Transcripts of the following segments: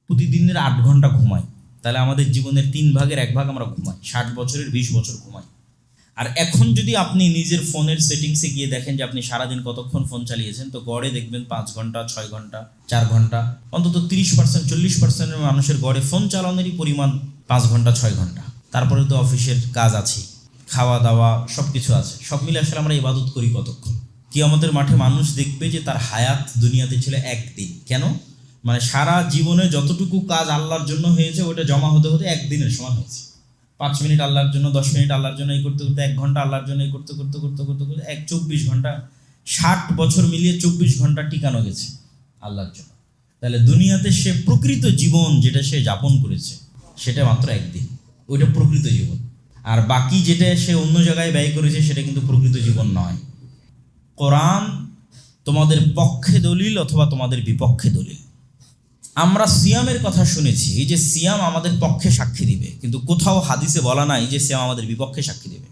প্রতিদিনের 8 ঘন্টা ঘুমাই, তাহলে আমাদের জীবনের 3 ভাগের 1 ভাগ আমরা ঘুমাই, 60 বছরের 20 বছর ঘুমাই। আর এখন যদি আপনি নিজের ফোনের সেটিংসে গিয়ে দেখেন যে আপনি সারাদিন কতক্ষণ ফোন চালিয়েছেন, তো গড়ে দেখবেন 5 ঘন্টা, 6 ঘন্টা, 4 ঘন্টা, অন্তত 30% 40% মানুষের গড়ে ফোন চালানোরই পরিমাণ 5 ঘন্টা 6 ঘন্টা। তারপরে তো অফিসের কাজ আছে, খাওয়া দাওয়া সব কিছু আছে, সব মিলে আসলে আমরা ইবাদত করি কতক্ষণ? কিয়ামতের মাঠে মানুষ দেখবে যে তার হায়াত দুনিয়াতে ছিল একদিন। কেন? মানে সারা জীবনে যতটুকু কাজ আল্লাহর জন্য হয়েছে ওটা জমা হতে হতে একদিনের সমান হয়েছে। 5 মিনিট আল্লাহর জন্য, 10 মিনিট আল্লাহর জন্য, এই করতে করতে 1 ঘন্টা আল্লাহর জন্য, এই করতে করতে করতে করতে করতে 24 ঘন্টা, 60 বছর মিলিয়ে 24 ঘন্টা টিকানো গেছে আল্লাহর জন্য। তাহলে দুনিয়াতে সে প্রকৃত জীবন যেটা সে যাপন করেছে সেটা মাত্র একদিন, ওইটা প্রকৃত জীবন। আর বাকি যেটা সে অন্য জায়গায় ব্যয় করেছে সেটা কিন্তু প্রকৃত জীবন নয়। কোরআন তোমাদের পক্ষে দলিল অথবা তোমাদের বিপক্ষে দলিল। আমরা সিয়ামের কথা শুনেছি, এই যে সিয়াম আমাদের পক্ষে সাক্ষী দিবে, কিন্তু কোথাও হাদিসে বলা নাই যে সিয়াম আমাদের বিপক্ষে সাক্ষী দিবে।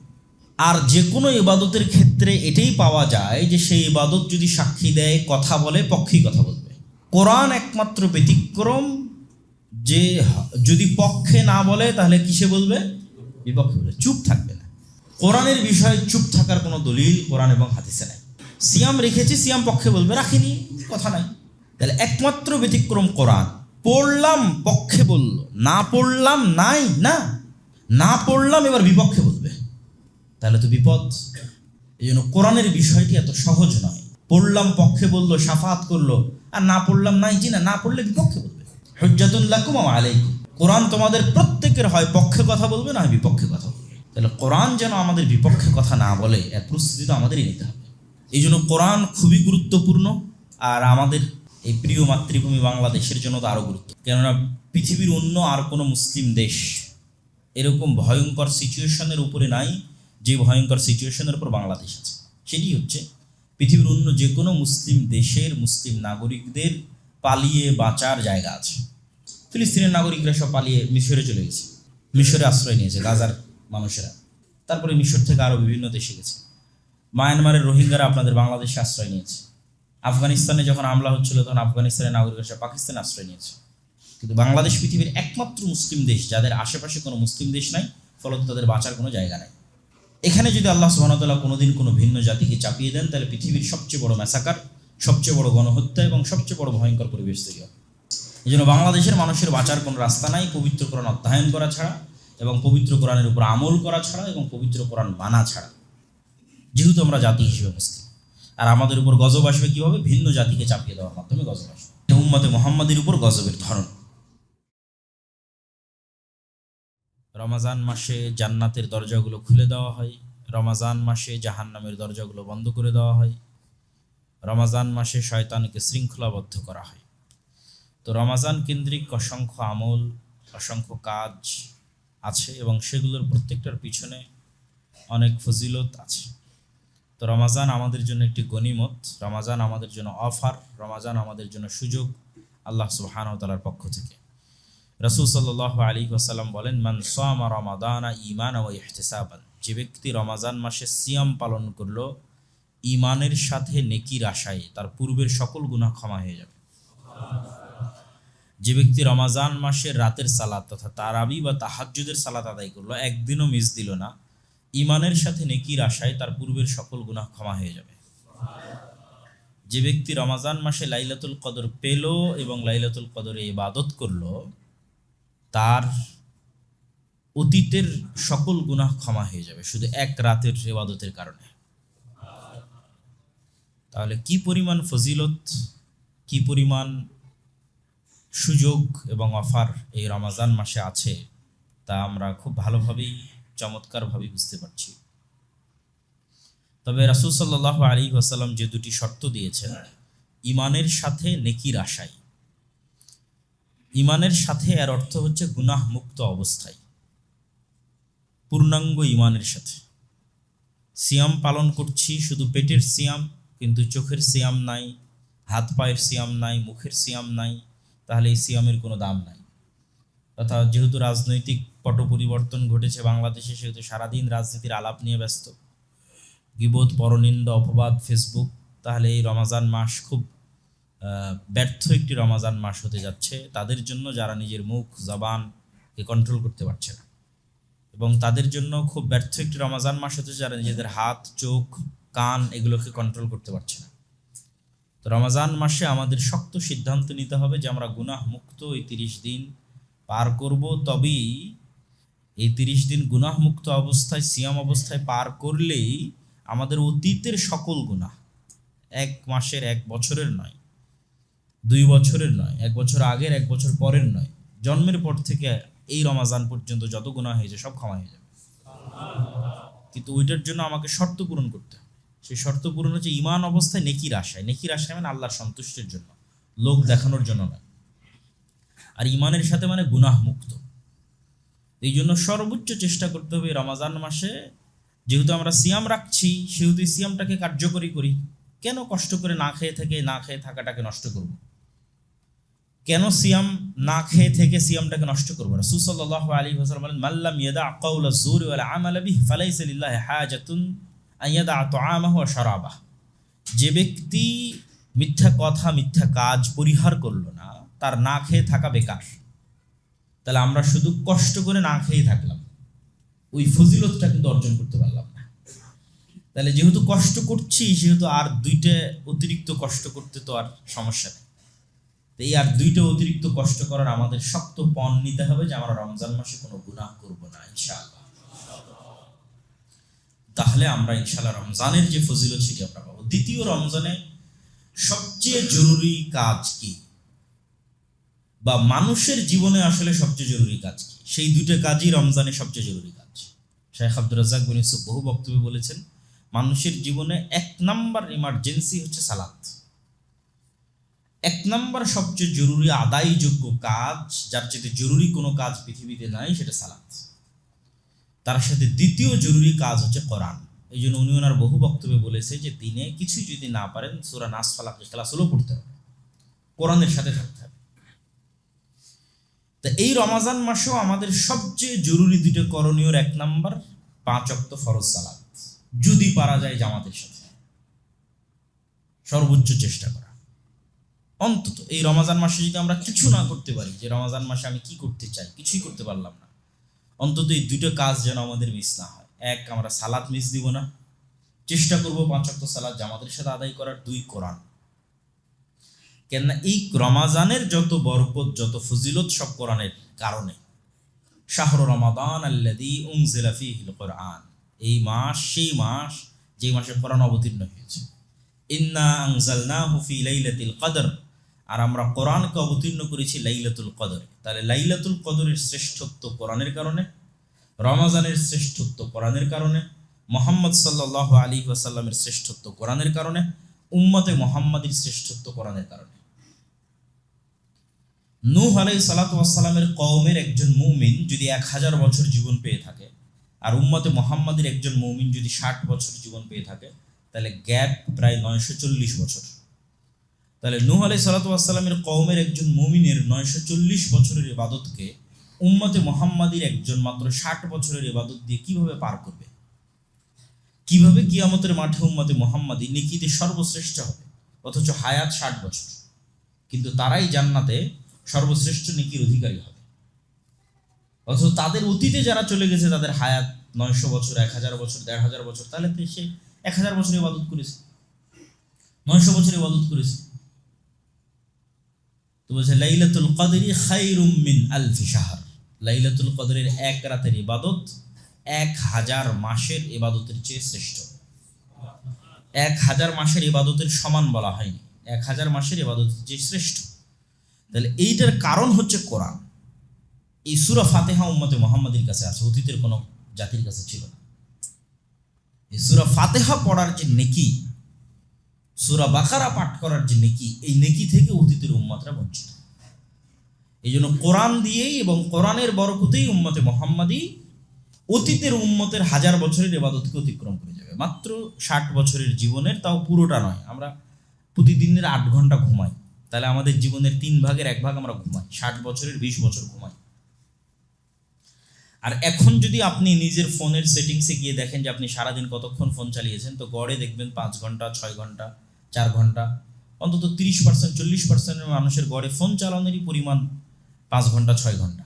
আর যে কোনো ইবাদতের ক্ষেত্রে এটাই পাওয়া যায় যে সেই ইবাদত যদি সাক্ষী দেয়, কথা বলে, পক্ষেই কথা বলবে। কোরআন একমাত্র ব্যতিক্রম যে যদি পক্ষে না বলে তাহলে কিসে বলবে? বিপক্ষে বলবে, চুপ থাকবে না। কোরআনের বিষয়ে চুপ থাকার কোনো দলিল কোরআন এবং হাদিসে নাই। সিয়াম রেখেছি, সিয়াম পক্ষে বলবে, রাখিনি, কথা নাই। তাহলে একমাত্র ব্যতিক্রম কোরআন। পড়লাম পক্ষে বলল, না পড়লাম নাই, না পড়লাম এবার বিপক্ষে বলবে, তাহলে তো বিপদ। এই জন্য কোরআনের বিষয়টি এত সহজ নয়। পড়লাম পক্ষে বলল, শাফাত করলো, আর না পড়লাম নাই, জি না পড়লে বিপক্ষে বলবে। হুজ্জাতুন লাকুম ওয়া আলাইকুম। কোরআন তোমাদের প্রত্যেকের হয় পক্ষে কথা বলবে না বিপক্ষে কথা বলবে। তাহলে কোরআন যেন আমাদের বিপক্ষে কথা না বলে এর প্রস্তুতি তো আমাদেরই নিতে হবে। এই জন্য কোরআন খুবই গুরুত্বপূর্ণ। আর আমাদের এই প্রিয় মাতৃভূমি বাংলাদেশের জন্য তো আরও গুরুত্ব, কেননা পৃথিবীর অন্য আর কোনো মুসলিম দেশ এরকম ভয়ঙ্কর সিচুয়েশনের উপরে নাই যে ভয়ঙ্কর সিচুয়েশনের উপর বাংলাদেশ আছে। সেটি হচ্ছে পৃথিবীর অন্য যে কোনো মুসলিম দেশের মুসলিম নাগরিকদের পালিয়ে বাঁচার জায়গা আছে। ফিলিস্তিনের নাগরিকরা সব পালিয়ে মিশরে চলে গেছে, মিশরে আশ্রয় নিয়েছে গাজার মানুষেরা। তারপরে মিশর থেকে আরও বিভিন্ন দেশে গেছে। মায়ানমারের রোহিঙ্গারা আপনাদের বাংলাদেশে আশ্রয় নিয়েছে। আফগানিস্তানে যখন হামলা হচ্ছিল তখন আফগানিস্তানের নাগরিকরা পাকিস্তানে আশ্রয় নিয়েছে। কিন্তু বাংলাদেশ পৃথিবীর একমাত্র মুসলিম দেশ যাদের আশেপাশে কোনো মুসলিম দেশ নাই, ফলত তাদের বাঁচার কোনো জায়গা নাই। এখানে যদি আল্লাহ সুবহানাহু ওয়া তাআলা কোনোদিন কোনো ভিন্ন জাতিকে চাপিয়ে দেন, তাহলে পৃথিবীর সবচেয়ে বড় ম্যাসাকার, সবচেয়ে বড় গণহত্যা এবং সবচেয়ে বড় ভয়ঙ্কর পরিবেশ তৈরি হবে। এই জন্য বাংলাদেশের মানুষের বাঁচার কোনো রাস্তা নাই পবিত্র কোরআন অধ্যয়ন করা ছাড়া, এবং পবিত্র কোরআনের উপর আমল করা ছাড়া, এবং পবিত্র কোরআন মানা ছাড়া। যেহেতু আমরা জাতি হিসেবে মুসলিম, আর আমাদের উপর গজব আসবে কীভাবে? ভিন্ন জাতিকে চাপিয়ে দেওয়ার মাধ্যমে গজব আসবে। উম্মতে মুহাম্মাদের উপর গজবের ধরন। রমাজান মাসে জান্নাতের দরজাগুলো খুলে দেওয়া হয়, রমাজান মাসে জাহান্নামের দরজাগুলো বন্ধ করে দেওয়া হয়, রমাজান মাসে শয়তানকে শৃঙ্খলাবদ্ধ করা হয়। তো রমাজান কেন্দ্রিক অসংখ্য আমল, অসংখ্য কাজ আছে এবং সেগুলোর প্রত্যেকটার পিছনে অনেক ফজিলত আছে। তো রমাজান আমাদের জন্য একটি গনিমত, রমাজান আমাদের জন্য অফার, রমাজান আমাদের জন্য সুযোগ আল্লাহ সুবহানাহু ওয়া তাআলার পক্ষ থেকে। রাসূল সাল্লাল্লাহু আলাইহি ওয়াসাল্লাম বলেন, মান সামা রমাদানা ঈমানান ওয়া ইহতিসাবান। যে ব্যক্তি রমাজান মাসে সিয়াম পালন করলো ঈমানের সাথে নেকির আশায়, তার পূর্বের সকল গুনাহ ক্ষমা হয়ে যাবে। যে ব্যক্তি রমাজান মাসের রাতের সালাত তথা তারাবি বা তাহাজ্জুদের সালাত আদায় করলো, একদিনও মিস দিল না, ঈমানের সাথে নেকির আশায় তার পূর্বের সকল গুনাহ ক্ষমা হয়ে যাবে। যে ব্যক্তি রমাজান মাসে লাইলাতুল কদর পেল এবং লাইলাতুল কদরে ইবাদত করলো, তার অতীতের সকল গুনাহ ক্ষমা হয়ে যাবে শুধু এক রাতের ইবাদতের কারণে। তাহলে কি পরিমাণ ফজিলত, কি পরিমাণ সুযোগ এবং অফার এই রমাজান মাসে আছে তা আমরা খুব ভালোভাবেই, চমৎকারভাবেই বুঝতে পারছি। তবে রাসূল সাল্লাল্লাহু আলাইহি ওয়াসাল্লাম যে দুটি শর্ত দিয়েছেন, ঈমানের সাথে নেকির আশায়। ঈমানের সাথে এর অর্থ হচ্ছে গুনাহ মুক্ত অবস্থায়, পূর্ণাঙ্গ ঈমানের সাথে। সিয়াম পালন করছি, শুধু পেটের সিয়াম, কিন্তু চোখের সিয়াম নাই, হাত পায়ের সিয়াম নাই, মুখের সিয়াম নাই, তাহলে এই সিয়ামের কোনো দাম নাই। তথা যেহেতু রাজনৈতিক পট পরিবর্তন ঘটেছে বাংলাদেশে, সেহেতু সারাদিন রাজনীতির আলাপ নিয়ে ব্যস্ত, গীবত, পরনিন্দা, অপবাদ, ফেসবুক, তাহলে এই রমাজান মাস খুব ব্যর্থ একটি রমাজান মাস হতে যাচ্ছে তাদের জন্য, যারা নিজের মুখ জবানকে কন্ট্রোল করতে পারছে না, এবং তাদের জন্য খুব ব্যর্থ একটি রমাজান মাস হতে, যারা নিজেদের হাত, চোখ, কান এগুলোকে কন্ট্রোল করতে পারছে না। তো রমাজান মাসে আমাদের শক্ত সিদ্ধান্ত নিতে হবে যে আমরা গুনাহ মুক্ত এই 30 দিন পার করব। তবেই এই 30 দিন গুনাহ মুক্ত অবস্থায়, সিয়াম অবস্থায় পার করলেই আমাদের অতীতের সকল গুনাহ, 1 মাসের, 1 বছরের নয়, 2 বছরের নয়, 1 বছর আগের, 1 বছর পরের নয়, জন্মের পর থেকে এই রমাজান পর্যন্ত যত গুনাহ হয়েছে সব ক্ষমা হয়ে যাবে। কিন্তু ওইটার জন্য আমাকে শর্ত পূরণ করতে হবে। সেই শর্ত পূরণ হচ্ছে ঈমান অবস্থায় নেকির আশায়। নেকির আশায় মানে আল্লাহর সন্তুষ্টির জন্য, লোক দেখানোর জন্য নয়। আর ঈমানের সাথে মানে গুনাহ মুক্ত। এই জন্য সর্বোচ্চ চেষ্টা করতে হবে রমাজান মাসে, যেহেতু আমরা সিয়াম রাখছি সেহেতু সিয়ামটাকে কার্যকরী করি। কেন কষ্ট করে না খেয়ে থাকাটাকে নষ্ট করব? কেন সিয়াম না খেয়ে থেকে সিয়ামটাকে নষ্ট করবো? রাসূল সাল্লাল্লাহু আলাইহি ওয়াসাল্লাম বলেন, মাল্লাম ইয়াদা কাওলা যুর ওয়াল আমাল বিহি ফালাইসা লিল্লাহি হাজাতুন আন ইয়াদা তুআমাহু ওয়া শারাবাহু। যে ব্যক্তি মিথ্যা কথা, মিথ্যা কাজ পরিহার করলো না, তার না খেয়ে থাকা বেকার। তাহলে আমরা শুধু কষ্ট করে না খেয়ে থাকলাম, ওই ফজিলতটা কিন্তু অর্জন করতে পারলাম না। তাহলে যেহেতু কষ্ট করছি, সেহেতু আর 2টা অতিরিক্ত কষ্ট করতে তো আর সমস্যা নেই। এই আর 2টা অতিরিক্ত কষ্ট করার আমাদের শক্ত পণ নিতে হবে যে আমরা রমজান মাসে কোনো গুনাহ করব না ইনশাআল্লাহ। তাহলে আমরা ইনশাআল্লাহ রমজানের যে ফজিলত সেটি আমরা পাবো। দ্বিতীয়, রমজানে সবচেয়ে জরুরি কাজ কি, বা মানুষের জীবনে আসলে সবচেয়ে জরুরি কাজ কি? সেই 2টা কাজই রমজানের সবচেয়ে জরুরি কাজ। শেখ আব্দুর রাজ্জাক বিন ইউসুফ বহু বক্তব্যে বলেছেন, মানুষের জীবনে 1 নম্বর ইমার্জেন্সি হচ্ছে সালাত। 1 নম্বর সবচেয়ে জরুরি আদায়যোগ্য কাজ, যার চেয়ে জরুরি কোনো কাজ পৃথিবীতে নাই, সেটা সালাত। তার সাথে দ্বিতীয় জরুরি কাজ হচ্ছে কোরআন। এই জন্য উনি ওনার বহু বক্তব্যে বলেছে যে দিনে কিছুই যদি না পারেন, সূরা নাস, ফালাক, ইখলাস হলেও পড়তে হবে, কোরআনের সাথে থাকতে হবে। তা এই রমাজান মাসেও আমাদের সবচেয়ে জরুরি 2টা করণীয়, 1 নম্বর 5 ওয়াক্ত ফরজ সালাত, যদি পারা যায় জামাতের সাথে, সর্বোচ্চ চেষ্টা করা। অন্তত এই রমাজান মাসে যদি আমরা কিছু না করতে পারি, যে রমাজান মাসে আমি কি করতে চাই, কিছুই করতে পারলাম না, অন্তত এই 2টা কাজ যেন আমাদের মিস না হয়। 1, আমরা সালাত মিস দিব না, চেষ্টা করব 5 ওয়াক্ত সালাত জামাতের সাথে আদায় করার। 2, কোরআন। কেননা এই রমাজানের যত বরকত, যত ফজিলত সব কোরআনের কারণে। শাহরু রমাদান আল্লাযী উনজিলা ফীহিল কুরআন, এই মাস সেই মাস যে মাসে কোরআন অবতীর্ণ হয়েছে। ইন্না আনজালনাহু ফী লাইলাতিল কদর, আর আমরা কোরআনকে অবতীর্ণ করেছি লাইলাতুল কদরে। তাহলে লাইলাতুল কদরের শ্রেষ্ঠত্ব কোরআনের কারণে, রমাজানের শ্রেষ্ঠত্ব কোরআনের কারণে, মুহাম্মদ সাল্লাল্লাহু আলাইহি ওয়াসাল্লামের শ্রেষ্ঠত্ব কোরআনের কারণে, উম্মতে মুহাম্মাদির শ্রেষ্ঠত্ব কোরআনের কারণে। নূহ আলাইহিস সালাতু ওয়াস সালামের কওমের একজন মুমিন যদি 1000 বছর জীবন পেয়ে থাকে, আর উম্মতে মুহাম্মাদির একজন মুমিন যদি 60 বছর জীবন পেয়ে থাকে, তাহলে গ্যাপ প্রায় 940 বছর। তাহলে নূহ আলাইহিস সালাতু ওয়াস সালামের কওমের একজন মুমিনের 940 বছরের ইবাদতকে উম্মতে মুহাম্মাদির একজন মাত্র 60 বছরের ইবাদত দিয়ে কিভাবে পার করবে? কিভাবে কিয়ামতের মাঠে উম্মতে মুহাম্মাদি নেকিতে সর্বশ্রেষ্ঠ হবে, অথচ হায়াত 60 বছর, কিন্তু তারাই জান্নাতে সর্বশ্রেষ্ঠ নেকির অধিকারী হবে। অথচ তাদের অতীতে যারা চলে গেছে তাদের হায়াত 900 বছর, 1000 বছর, 1500 বছর, তাহলে সে 1000 বছর ইবাদত করেছে, 900 বছর ইবাদত করেছে। তো বলছে লাইলাতুল কদরি খায়রুম মিন আলফি শাহর, লাইলাতুল কদরের 1 রাতের ইবাদত 1000 মাসের ইবাদতের চেয়ে শ্রেষ্ঠ। 1000 মাসের ইবাদতের সমান বলা হয়নি, 1000 মাসের ইবাদতের চেয়ে শ্রেষ্ঠ। তাহলে এইটার কারণ হচ্ছে কোরআন। এই সূরা ফাতিহা উম্মতে মুহাম্মাদির কাছে আছে, অতীতের কোনো জাতির কাছে ছিল না। এই সূরা ফাতিহা পড়ার যে নেকি, সূরা বাকারা পাঠ করার যে নেকি, এই নেকি থেকে অতীতের উম্মতরা বঞ্চিত। এই জন্য কোরআন দিয়েই এবং কোরআনের বরকতেই উম্মতে মুহাম্মাদি অতীতের উম্মতের 1000 বছরের ইবাদতকে অতিক্রম করে যাবে মাত্র 60 বছরের জীবনের, তাও পুরোটা নয়। আমরা প্রতিদিনের 8 ঘন্টা ঘুমাই, তাহলে আমাদের জীবনের 3 ভাগের 1 ভাগ আমরা ঘুমাই, 60 বছরের 20 বছর ঘুমাই। আর এখন যদি আপনি নিজের ফোনের সেটিংসে গিয়ে দেখেন যে আপনি সারাদিন কতক্ষণ ফোন চালিয়েছেন, তো গড়ে দেখবেন 5 ঘন্টা, 6 ঘন্টা, 4 ঘন্টা, অন্তত 30% 40% মানুষের গড়ে ফোন চালানোরই পরিমাণ 5 ঘন্টা 6 ঘন্টা।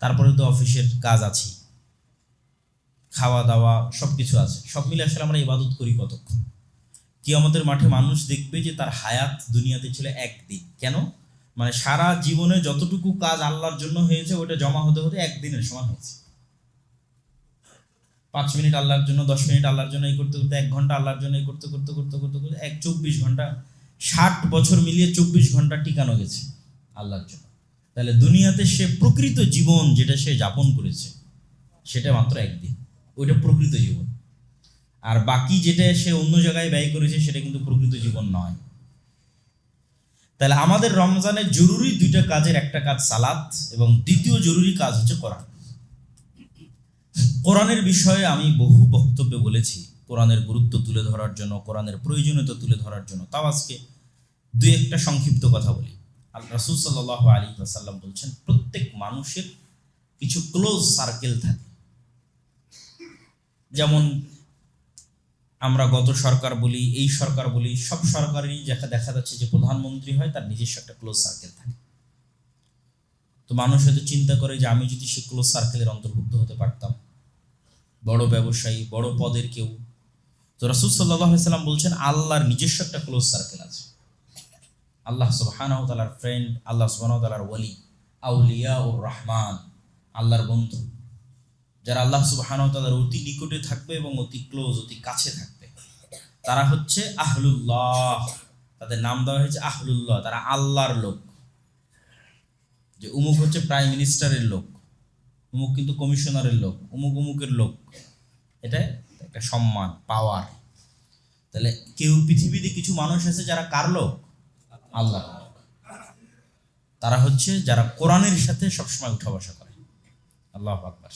তারপরে তো অফিসের কাজ আছে, খাওয়া দাওয়া সব কিছু আছে, সব মিলে আসলে আমরা ইবাদত করি কতক্ষণ? কিয়ামতের মাঠে মানুষ দেখবে যে তার হায়াত দুনিয়াতে ছিল একদিন। কেন? মানে সারা জীবনে যতটুকু কাজ আল্লাহর জন্য হয়েছে ওটা জমা হতে হতে একদিনের সমান হয়েছে। 5 মিনিট আল্লাহর জন্য, 10 মিনিট আল্লাহর জন্য এই করতে করতে 1 ঘন্টা আল্লাহর জন্য এই করতে করতে করতে করতে করতে 24 ঘন্টা, 60 বছর মিলিয়ে 24 ঘন্টা টিকানো গেছে আল্লাহর জন্য। তাহলে দুনিয়াতে সে প্রকৃত জীবন যেটা সে যাপন করেছে সেটা মাত্র একদিন, ওইটা প্রকৃত জীবন। আর বাকি যেটা সে অন্য জায়গায় ব্যয় করেছে সেটা কিন্তু প্রকৃত জীবন নয়। তাহলে আমাদের রমজানের জরুরি 2টা কাজের একটা কাজ সালাত, এবং দ্বিতীয় জরুরি কাজ হচ্ছে কোরআন। কোরআনের বিষয়ে আমি বহু বক্তব্যে বলেছি, কোরআনের গুরুত্ব তুলে ধরার জন্য, কোরআনের প্রয়োজনীয়তা তুলে ধরার জন্য। তাও আজকে 2-1টা সংক্ষিপ্ত কথা বলি। রাসূল সাল্লাল্লাহু আলাইহি ওয়াসাল্লাম বলছেন, প্রত্যেক মানুষের কিছু ক্লোজ সার্কেল থাকে। যেমন আমরা গত সরকার বলি, এই সরকার বলি, সব সরকারেরই দেখা যাচ্ছে যে প্রধানমন্ত্রী হয় তার নিজস্ব একটা ক্লোজ সার্কেল থাকে। তো মানুষ হয়তো চিন্তা করে যে আমি যদি সে ক্লোজ সার্কেলের অন্তর্ভুক্ত হতে পারতাম, বড় ব্যবসায়ী, বড় পদের কেউ। তো রাসূল সাল্লাল্লাহু আলাইহি ওয়াসাল্লাম বলছেন আল্লাহর নিজস্ব একটা ক্লোজ সার্কেল আছে। আল্লাহ সুবহানাহু ওয়া তাআলার ফ্রেন্ড, আল্লাহ সুবহানাহু ওয়া তাআলার ওয়ালি, আউলিয়াউর রহমান, আল্লাহর বন্ধু, যারা আল্লাহ সুবহানাহু ওয়া তাআলার অতি নিকটে থাকবে এবং অতি ক্লোজ, অতি কাছে থাকবে, তারা হচ্ছে আহলুল্লাহ। তাদের নাম দেওয়া হয়েছে আহলুল্লাহ, তারা আল্লাহর লোক। যে উমুক হচ্ছে প্রাইম মিনিস্টারের লোক, উমুক কিন্তু কমিশনারের লোক, উমুক উমুকের লোক, এটা একটা সম্মান, পাওয়ার। তাহলে কেউ পৃথিবীতে কিছু মানুষ আছে যারা কার লোক? আল্লাহর লোক। তারা হচ্ছে যারা কোরআনের সাথে সবসময় উঠা বসা করে। আল্লাহু আকবার।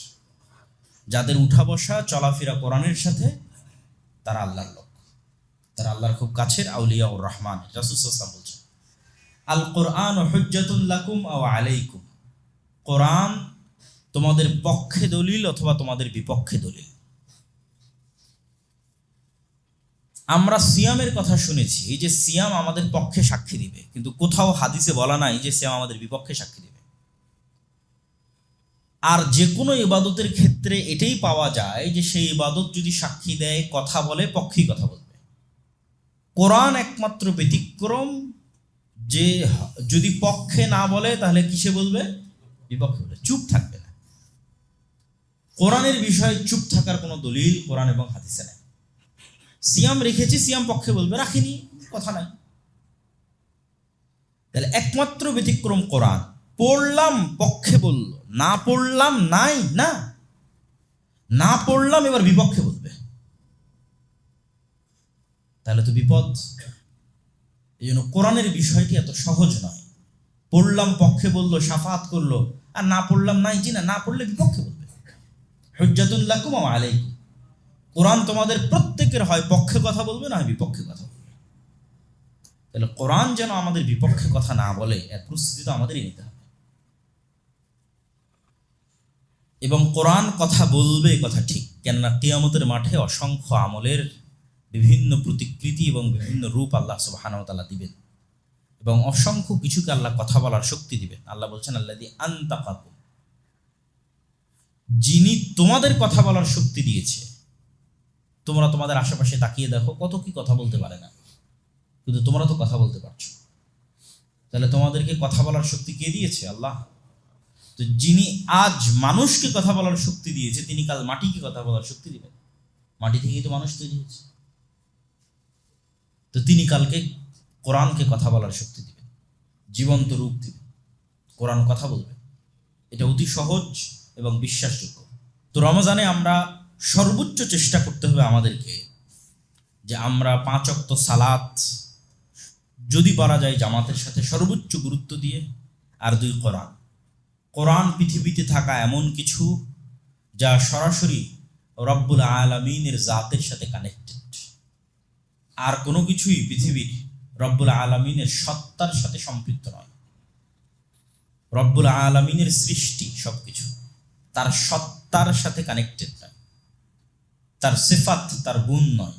যাদের উঠা বসা চলাফেরা কোরআনের সাথে, তারা আল্লাহর লোক, তারা আল্লাহর খুব কাছের আউলিয়াউর রহমান। রাসূল সাল্লাল্লাহু আলাইহি ওয়াসাল্লাম বলছেন, আল কোরআন হুজ্জাতুল লাকুম আও আলাইকুম। কোরআন তোমাদের পক্ষে দলিল অথবা তোমাদের বিপক্ষে দলিল। আমরা সিয়ামের কথা শুনেছি, এই যে সিয়াম আমাদের পক্ষে সাক্ষী দিবে, কিন্তু কোথাও হাদিসে বলা নাই যে সিয়াম আমাদের বিপক্ষে সাক্ষী দিবে। আর যে কোনো ইবাদতের ক্ষেত্রে এটাই পাওয়া যায় যে সেই ইবাদত যদি সাক্ষী দেয়, কথা বলে, পক্ষেই কথা বলবে। কোরআন একমাত্র ব্যতিক্রম যে যদি পক্ষে না বলে তাহলে কিসে বলবে? বিপক্ষে বলবে, চুপ থাকবে না। কোরআনের বিষয়ে চুপ থাকার কোনো দলিল কোরআন এবং হাদিসে নাই। সিয়াম রেখেছি, সিয়াম পক্ষে বলবে, রাখিনি, কথা নাই। তাহলে একমাত্র ব্যতিক্রম কোরআন। পড়লাম পক্ষে বলল, না পড়লাম নাই, না পড়লাম এবার বিপক্ষে বলবে, তাহলে তো বিপদ। এই জন্য কোরআনের বিষয়টি এত সহজ নয়। পড়লাম পক্ষে বললো, শাফাত করলো, আর না পড়লাম নাই, জি না পড়লে বিপক্ষে বলবে। হুজ্জাতুল লাকুম ওয়া আলাইকুম। কোরআন তোমাদের প্রত্যেকের হয় পক্ষে কথা বলবে, না বিপক্ষে কথা বলবে। তাহলে কোরআন যেন আমাদের বিপক্ষে কথা না বলে, এর প্রস্তুতি তো আমাদেরই নিতে হবে। এবং কোরআন কথা বলবে, কথা ঠিক, কেননা কিয়ামতের মাঠে অসংখ্য আমলের বিভিন্ন প্রতিকৃতি এবং বিভিন্ন রূপ আল্লাহ সুবহানাহু ওয়া তাআলা দিবেন, এবং অসংখ্য কিছুকে আল্লাহ কথা বলার শক্তি দিবেন। আল্লাহ বলছেন, আল্লাযী আনতাকাকুম, যিনি তোমাদের কথা বলার শক্তি দিয়েছে। তোমরা তোমাদের আশেপাশে তাকিয়ে দেখো, কত কি কথা বলতে পারে না, কিন্তু তোমরা তো কথা বলতে পারছো। তাহলে তোমাদেরকে কথা বলার শক্তি কে দিয়েছে? আল্লাহ। তো যিনি আজ মানুষকে কথা বলার শক্তি দিয়েছে, তিনি কাল মাটিকে কথা বলার শক্তি দিবেন। মাটি থেকেই তো মানুষ তৈরি হয়েছে। তো তিনি কালকে কোরআনকে কথা বলার শক্তি দিবেন, জীবন্ত রূপ দিবেন, কোরআন কথা বলবে। এটা অতি সহজ এবং বিশ্বাসযোগ্য। তো রমজানে আমরা সর্বোচ্চ চেষ্টা করতে হবে আমাদেরকে যে আমরা 5 ওয়াক্ত সালাত যদি পারা যায় জামাতের সাথে সর্বোচ্চ গুরুত্ব দিয়ে, আর 2 কোরআন। কোরআন পৃথিবীতে থাকা এমন কিছু যা সরাসরি রব্বুল আলামিনের জাতের সাথে কানেক্টেড। আর কোনো কিছুই পৃথিবীর রব্বুল আলামিনের সত্তার সাথে সম্পৃক্ত নয়। রব্বুল আলামিনের সৃষ্টি সবকিছু তার সত্তার সাথে কানেক্টেড নয়, তার সিফাত, তার গুণ নয়।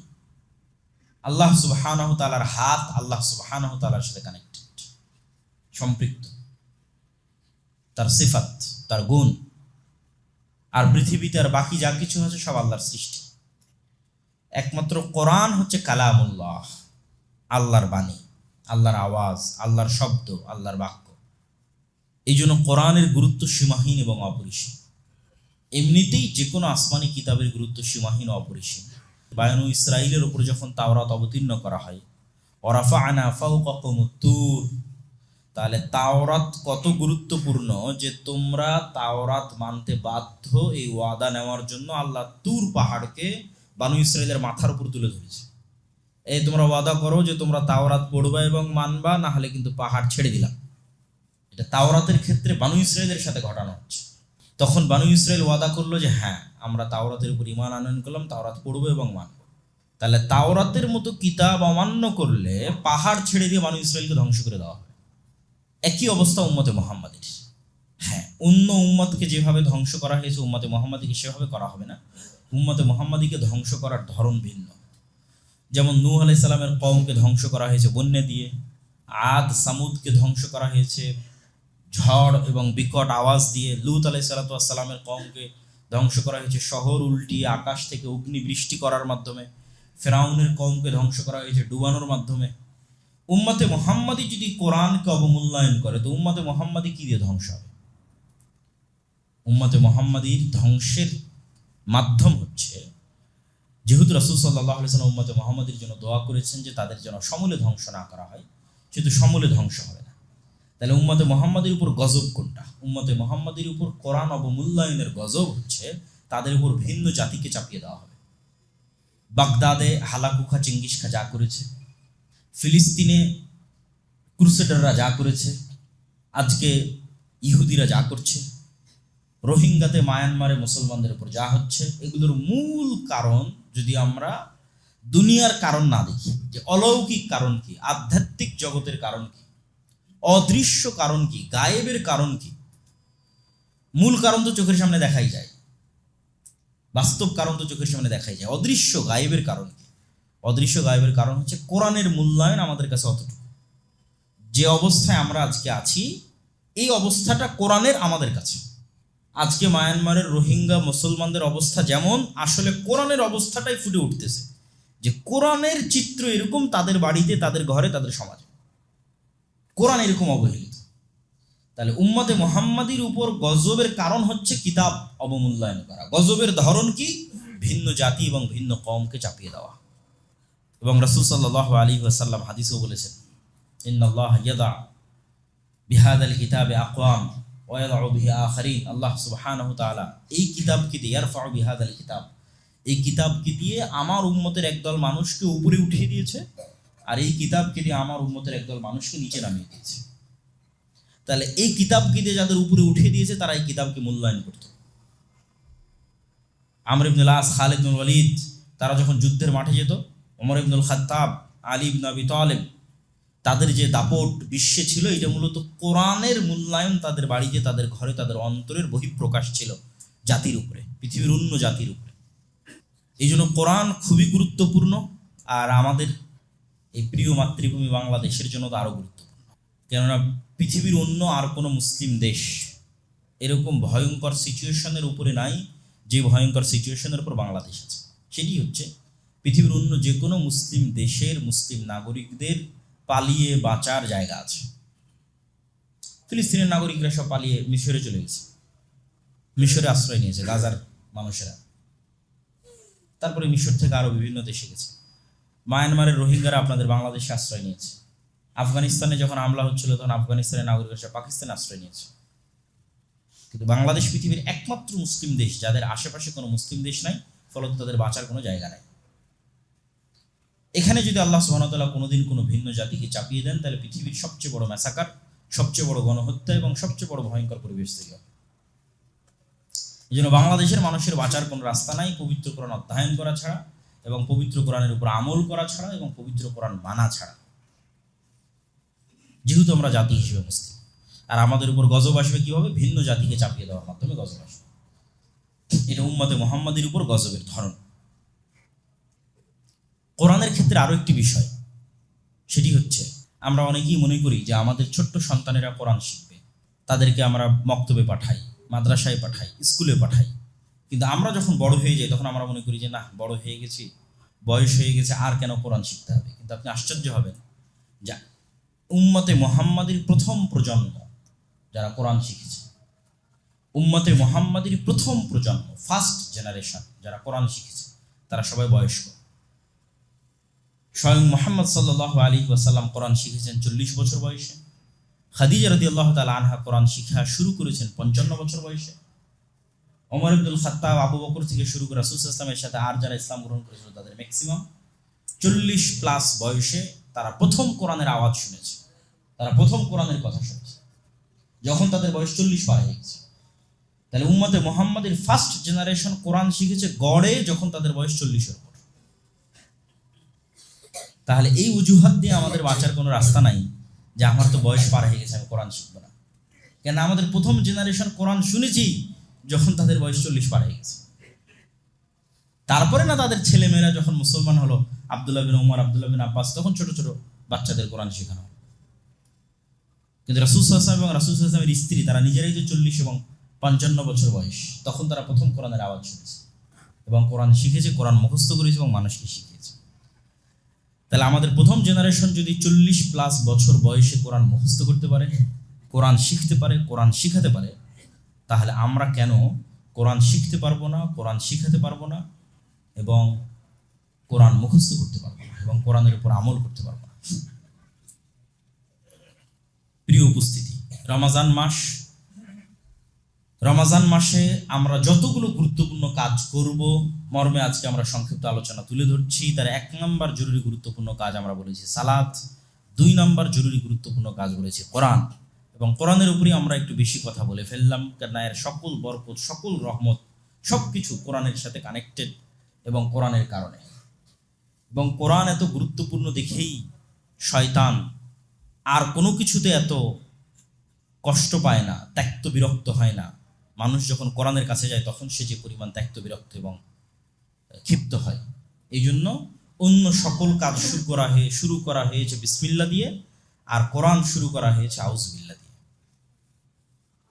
আল্লাহ সুবহানাহু তাআলার হাত আল্লাহ সুবহানাহু তাআলার সাথে কানেক্টেড, সম্পৃক্ত, তার সিফাত, তার গুণ। আর পৃথিবীতে আর বাকি যা কিছু আছে সব আল্লাহর সৃষ্টি। একমাত্র কোরআন হচ্ছে কালামুল্লাহ, আল্লাহর বাণী, আল্লাহর আওয়াজ, আল্লাহর শব্দ, আল্লাহর বাক্য। এই জন্য কোরআনের গুরুত্ব সীমাহীন এবং অপরিসীম। এমনিতেই যে কোনো আসমানি কিতাবের গুরুত্ব সীমাহীন ও অপরিসীম। বানু ইসরাঈলের উপর যখন তাওরাত অবতীর্ণ করা হয়, ওয়ারাফা'না ফাওকাকুমুত তুর, তাহলে তাওরাত কত গুরুত্বপূর্ণ যে তোমরা তাওরাত মানতে বাধ্য, এই ওয়াদা নেওয়ার জন্য আল্লাহ তুর পাহাড়কে বানু ইসরাঈলের মাথার উপর তুলে ধরেছে। এই তোমরা ওয়াদা করো যে তোমরা তাওরাত পড়বা এবং মানবা, না হলে কিন্তু পাহাড় ছেড়ে দিলাম। এটা তাওরাতের ক্ষেত্রে বানু ইসরাঈলের সাথে ঘটানো হচ্ছে। তখন বানু ইসরাঈল ওয়াদা করলো যে হ্যাঁ, আমরা তাওরাতের উপর ঈমান আনয়ন করলাম, তাওরাত পড়বো এবং মানব। তাহলে তাওরাতের মতো কিতাব অমান্য করলে পাহাড় ছেড়ে দিয়ে বানু ইসরাঈলকে ধ্বংস করে দেওয়া হবে। একই অবস্থা উম্মতে মুহাম্মাদের। হ্যাঁ, অন্য উম্মতকে যেভাবে ধ্বংস করা হয়েছে উম্মতে মুহাম্মাদীকে সেভাবে করা হবে না। উম্মতে মুহাম্মাদীকে ধ্বংস করার ধরন ভিন্ন। যেমন নূহ আলাইহিস সালামের কওমকে ধ্বংস করা হয়েছে বন্যা দিয়ে, আদ সামুদকে ধ্বংস করা হয়েছে ঝড় এবং বিকট আওয়াজ দিয়ে, লূত আলাইহিস সালামের কওমকে ধ্বংস করা হয়েছে শহর উল্টিয়ে আকাশ থেকে অগ্নি বৃষ্টি করার মাধ্যমে, ফেরাউনের কওমকে ধ্বংস করা হয়েছে ডুবানোর মাধ্যমে। উম্মতে মুহাম্মাদী যদি কোরআনকে অবমূল্যায়ন করে তো উম্মতে মুহাম্মাদী কি দিয়ে ধ্বংস হবে? উম্মতে মুহাম্মাদীর ধ্বংসের মাধ্যম হচ্ছে, যেহেতু রাসূল সাল্লাল্লাহু আলাইহি ওয়াসাল্লাম উম্মতে মুহাম্মাদীর জন্য দোয়া করেছেন যে তাদের যেন সমূলে ধ্বংস না করা হয়, সেহেতু সমূলে ধ্বংস হবে না। তাহলে উম্মতে মুহাম্মাদীর উপর গজব কোনটা? উম্মতে মুহাম্মাদীর উপর কোরআন অবমূল্যায়নের গজব হচ্ছে তাদের উপর ভিন্ন জাতিকে চাপিয়ে দেওয়া হবে। বাগদাদে হালাকু খা, চেঙ্গিস খা যা করেছে, ফিলিস্তিনে ক্রুসেডাররা যা করেছে, আজকে ইহুদিরা যা করছে, রোহিঙ্গাতে মায়ানমারে মুসলমানদের উপর যা হচ্ছে, এগুলোর মূল কারণ যদি আমরা দুনিয়ার কারণ না দেখি, যে অলৌকিক কারণ কি, আধ্যাত্মিক জগতের কারণ কি, অদৃশ্য কারণ কি, গায়েবের কারণ কি, মূল কারণ তো চোখের সামনে দেখাই যায়, বাস্তব কারণ তো চোখের সামনে দেখাই যায়। অদৃশ্য গায়েবের কারণ কি? অদৃশ্য গায়েবের কারণ হচ্ছে কোরআনের মূল্যায়ন আমাদের কাছে অতটুকু। যে অবস্থায় আমরা আজকে আছি, এই অবস্থাটা কোরআনের আমাদের কাছে। আজকে মায়ানমারের রোহিঙ্গা মুসলমানদের অবস্থা যেমন, আসলে কোরআনের অবস্থাটাই ফুটে উঠতেছে যে কোরআনের চিত্র এরকম তাদের বাড়িতে, তাদের ঘরে, তাদের সমাজে কোরআন এরকম অবহেলিত। তাহলে উম্মতে মুহাম্মাদীর উপর গজবের কারণ হচ্ছে কিতাব অবমূল্যায়ন করা। গজবের ধরন কি? ভিন্ন জাতি এবং ভিন্ন কওমকে চাপিয়ে দেওয়া। এবং রাসূল সাল্লাল্লাহু আলাইহি ওয়াসাল্লাম হাদিসেও বলেছেন, ইন্নাল্লাহ ইয়াদা বিহাদাল কিতাবে আকওয়াম ওয়া ইয়াদউ বিহি আখারিন। আল্লাহ সুবহানাহু তাআলা এই কিতাবকে দিয়ে, ইয়ারফাউ বিহাদাল কিতাব, এই কিতাবকে দিয়ে আমার উম্মতের একদল মানুষকে উপরে উঠিয়ে দিয়েছে, আর এই কিতাবকে দিয়ে আমার উম্মতের একদল মানুষকে নিচে নামিয়ে দিয়েছে। তাহলে এই কিতাবকে দিয়ে যাদের উপরে উঠিয়ে দিয়েছে তারা এই কিতাবকে মূল্যায়ন করত। আমর ইবনুল আস, খালিদ ইবনুল ওয়ালিদ, তারা যখন যুদ্ধের মাঠে যেত, ওমর ইবনুল খাত্তাব, আলী ইবনে আবি তালেব, তাদের যে দাপট বিশ্বে ছিল, এটা মূলত কোরআনের মূল্যায়ন তাদের বাড়িতে, তাদের ঘরে, তাদের অন্তরের বহিঃপ্রকাশ ছিল জাতির উপরে, পৃথিবীর অন্য জাতির উপরে। এই জন্য কোরআন খুবই গুরুত্বপূর্ণ। আর আমাদের এই প্রিয় মাতৃভূমি বাংলাদেশের জন্য তো আরও গুরুত্বপূর্ণ, কেননা পৃথিবীর অন্য আর কোনো মুসলিম দেশ এরকম ভয়ঙ্কর সিচুয়েশনের উপরে নাই যে ভয়ঙ্কর সিচুয়েশনের উপর বাংলাদেশ আছে। সেটি হচ্ছে পৃথিবীর অন্য যে কোনো মুসলিম দেশের মুসলিম নাগরিকদের পালিয়ে বাঁচার জায়গা আছে। ফিলিস্তিনের নাগরিকরা সব পালিয়ে মিশরে চলে গেছে, মিশরে আশ্রয় নিয়েছে গাজার মানুষেরা, তারপরে মিশর থেকে আরও বিভিন্ন দেশে গেছে। মায়ানমারের রোহিঙ্গারা আপনাদের বাংলাদেশে আশ্রয় নিয়েছে। আফগানিস্তানে যখন হামলা হচ্ছিল তখন আফগানিস্তানের নাগরিকরা পাকিস্তানে আশ্রয় নিয়েছে। কিন্তু বাংলাদেশ পৃথিবীর একমাত্র মুসলিম দেশ যাদের আশেপাশে কোনো মুসলিম দেশ নাই, ফলত তাদের বাঁচার কোনো জায়গা নাই। এখানে যদি আল্লাহ সুবহানাহু ওয়া তাআলা কোনোদিন কোনো ভিন্ন জাতিকে চাপিয়ে দেন, তাহলে পৃথিবীর সবচেয়ে বড় ম্যাসাকার, সবচেয়ে বড় গণহত্যা এবং সবচেয়ে বড় ভয়ঙ্কর পরিবেশ তৈরি হবে। এই জন্য বাংলাদেশের মানুষের বাঁচার কোনো রাস্তা নাই পবিত্র কোরআন অধ্যয়ন করা ছাড়া, এবং পবিত্র কোরআনের উপর আমল করা ছাড়া, এবং পবিত্র কোরআন মানা ছাড়া। যেহেতু আমরা জাতি হিসেবে মুসলিম, আর আমাদের উপর গজব আসবে কীভাবে? ভিন্ন জাতিকে চাপিয়ে দেওয়ার মাধ্যমে গজব আসবে। এটা উম্মতে মুহাম্মাদীর উপর গজবের ধরন। কোরআনের ক্ষেত্রে আরও একটি বিষয়, সেটি হচ্ছে আমরা অনেকেই মনে করি যে আমাদের ছোট্ট সন্তানেরা কোরআন শিখবে, তাদেরকে আমরা মক্তবে পাঠাই, মাদ্রাসায় পাঠাই, স্কুলে পাঠাই। কিন্তু আমরা যখন বড় হয়ে যাই তখন আমরা মনে করি যে না, বড় হয়ে গেছি, বয়স হয়ে গেছে, আর কেন কোরআন শিখতে হবে। কিন্তু আপনি আশ্চর্য হবেন যে উম্মতে মুহাম্মাদির প্রথম প্রজন্ম যারা কোরআন শিখেছে, উম্মতে মুহাম্মাদির প্রথম প্রজন্ম, ফার্স্ট জেনারেশন যারা কোরআন শিখেছে, তারা সবাই বয়স্ক। স্বয়ং মুহাম্মদ সাল্লাল্লাহু আলাইহি ওয়াসাল্লাম কোরআন শিখেছেন 40 বছর বয়সে। খাদিজা রাদিয়াল্লাহু তাআলা আনহা কোরআন শিক্ষা শুরু করেছেন 55 বছর বয়সে। ওমর ইবনুল খাত্তাব, আবু বকর থেকে শুরু করে রাসূল সাল্লাল্লাহু আলাইহি ওয়াসাল্লামের সাথে আর যারা ইসলাম গ্রহণ করেছিল তাদের ম্যাক্সিমাম 40+ বয়সে তারা প্রথম কোরআনের আওয়াজ শুনেছে, তারা প্রথম কোরআনের কথা শুনেছে যখন তাদের বয়স 40 পার হয়ে গেছে। তাহলে উম্মতে মুহাম্মাদের ফার্স্ট জেনারেশন কোরআন শিখেছে গড়ে যখন তাদের বয়স 40-এর উপর। তাহলে এই অজুহাত দিয়ে আমাদের বাঁচার কোনো রাস্তা নাই যে আমার তো বয়স পার হয়ে গেছে, আমি কোরআন শিখবো না। কেন, আমাদের প্রথম জেনারেশন কোরআন শুনেছি যখন তাদের বয়স 40 পার হয়ে গেছে। তারপরে না তাদের ছেলেমেয়েরা যখন মুসলমান হলো, আব্দুল্লাহ বিন ওমর, আব্দুল্লাহ বিন আব্বাস, তখন ছোট ছোট বাচ্চাদের কোরআন শেখানো হলো। কিন্তু রাসূল সাল্লাল্লাহু আলাইহি ওয়াসাল্লাম এবং রাসূল সাল্লাল্লাহু আলাইহি ওয়াসাল্লামের স্ত্রী তারা নিজেরাই যে 40 এবং 55 বছর বয়স, তখন তারা প্রথম কোরআনের আওয়াজ শুনেছে এবং কোরআন শিখেছে, কোরআন মুখস্থ করেছে এবং মানুষকে শিখিয়েছে। তাহলে আমাদের প্রথম জেনারেশন যদি 40+ বছর বয়সে কোরআন মুখস্থ করতে পারে, কোরআন শিখতে পারে, কোরআন শিখাতে পারে, তাহলে আমরা কেন কোরআন শিখতে পারবো না, কোরআন শিখাতে পারবো না এবং কোরআন মুখস্থ করতে পারবো না এবং কোরআনের উপর আমল করতে পারবো না? প্রিয় উপস্থিতি, রমাজান মাসে আমরা যতগুলো গুরুত্বপূর্ণ কাজ করব মর্মে আজকে আমরা সংক্ষিপ্ত আলোচনা তুলে ধরছি। তার 1 নম্বর জরুরি গুরুত্বপূর্ণ কাজ আমরা বলেছি সালাত, 2 নম্বর জরুরি গুরুত্বপূর্ণ কাজ বলেছি কোরআন, এবং কোরআনের উপরই আমরা একটু বেশি কথা বলে ফেললাম, কেন এর সকল বরকত, সকল রহমত, সব কিছু কোরআনের সাথে কানেক্টেড এবং কোরআনের কারণে। এবং কোরআন এত গুরুত্বপূর্ণ দেখেই শয়তান আর কোনো কিছুতে এত কষ্ট পায় না, ত্যক্ত বিরক্ত হয় না। মানুষ যখন কোরআনের কাছে যায় তখন সে যে পরিমাণ ত্যক্ত বিরক্ত এবং ক্ষিপ্ত হয়। এই জন্য অন্য সকল কাজ শুরু করা হয়েছে বিসমিল্লাহ দিয়ে, আর কোরআন শুরু করা হয়েছে আউযুবিল্লাহ দিয়ে।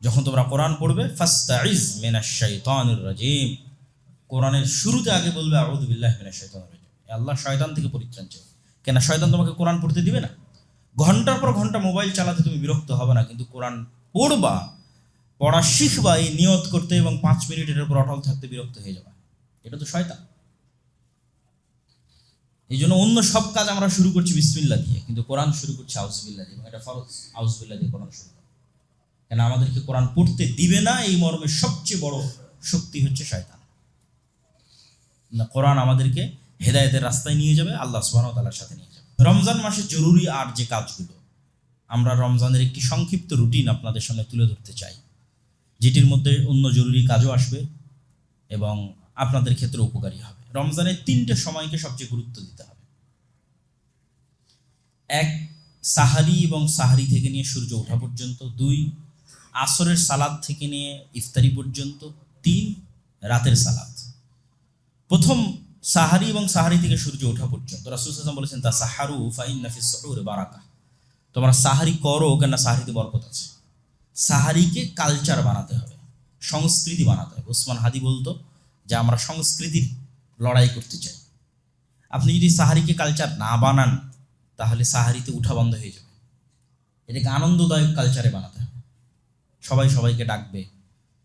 যখন তোমরা কোরআন পড়বে ফাস্তাইজ মিনাশ শাইতানির রাজিম, কোরআনের শুরুতে আগে বলবে আউযু বিল্লাহি মিনাশ শাইতানির রাজিম, আল্লাহ শয়তান থেকে পরিত্রাণ চাই। কেন, শয়তান তোমাকে কোরআন পড়তে দিবে না। ঘন্টার পর ঘন্টা মোবাইল চালাতে তুমি বিরক্ত হবে না, কিন্তু কোরআন পড়বা, পড়া শিখবা এই নিয়ত করতে এবং 5 মিনিটের উপর অটল থাকতে বিরক্ত হয়ে যাবা, এটা তো শয়তান। এই জন্য অন্য সব কাজ আমরা শুরু করছি বিসমিল্লাহ দিয়ে, কিন্তু কোরআন শুরু করছি আউযুবিল্লাহ দিয়ে, এবং এটা ফরজ আউযুবিল্লাহ দিয়ে কোরআন শুরু করা। কেন, আমাদেরকে কোরআন পড়তে দিবে না এই মর্মে সবচেয়ে বড় শক্তি হচ্ছে শয়তান। না, কোরআন আমাদেরকে হেদায়েতের রাস্তায় নিয়ে যাবে, আল্লাহ সুবহানাহু ওয়া তাআলার সাথে নিয়ে যাবে। রমজান মাসে জরুরি আর যে কাজগুলো, আমরা রমজানের একটি সংক্ষিপ্ত রুটিন আপনাদের সামনে তুলে ধরতে চাই, যেটির মধ্যে অন্য জরুরি কাজও আসবে এবং আপনাদের ক্ষেত্রে উপকারী হবে। রমজানের 3টে সময়কে সবচেয়ে গুরুত্ব দিতে হবে। 1, সাহারি এবং সাহারি থেকে নিয়ে সূর্য ওঠা পর্যন্ত। 2, আসরের সালাত থেকে নিয়ে ইফতারি পর্যন্ত। 3, রাতের সালাত। প্রথম সাহারি এবং সাহারি থেকে সূর্য ওঠা পর্যন্ত রাসূল সাল্লাল্লাহু আলাইহি ওয়াসাল্লাম বলেছেন তাসাহারু ফাইন্না ফিস সুহুরি বারাকা, তোমরা সাহারি করো, কেন সাহারিতে বরকত আছে। সাহারিকে কালচার বানাতে হবে, সংস্কৃতি বানাতে হবে। ওসমান হাদি বলতো যে আমরা সংস্কৃতির লড়াই করতে চাই। আপনি যদি সাহারিকে কালচার না বানান তাহলে সাহারিতে উঠা বন্ধ হয়ে যাবে। এটাকে আনন্দদায়ক কালচারে বানাতে হবে। সবাই সবাইকে ডাকবে,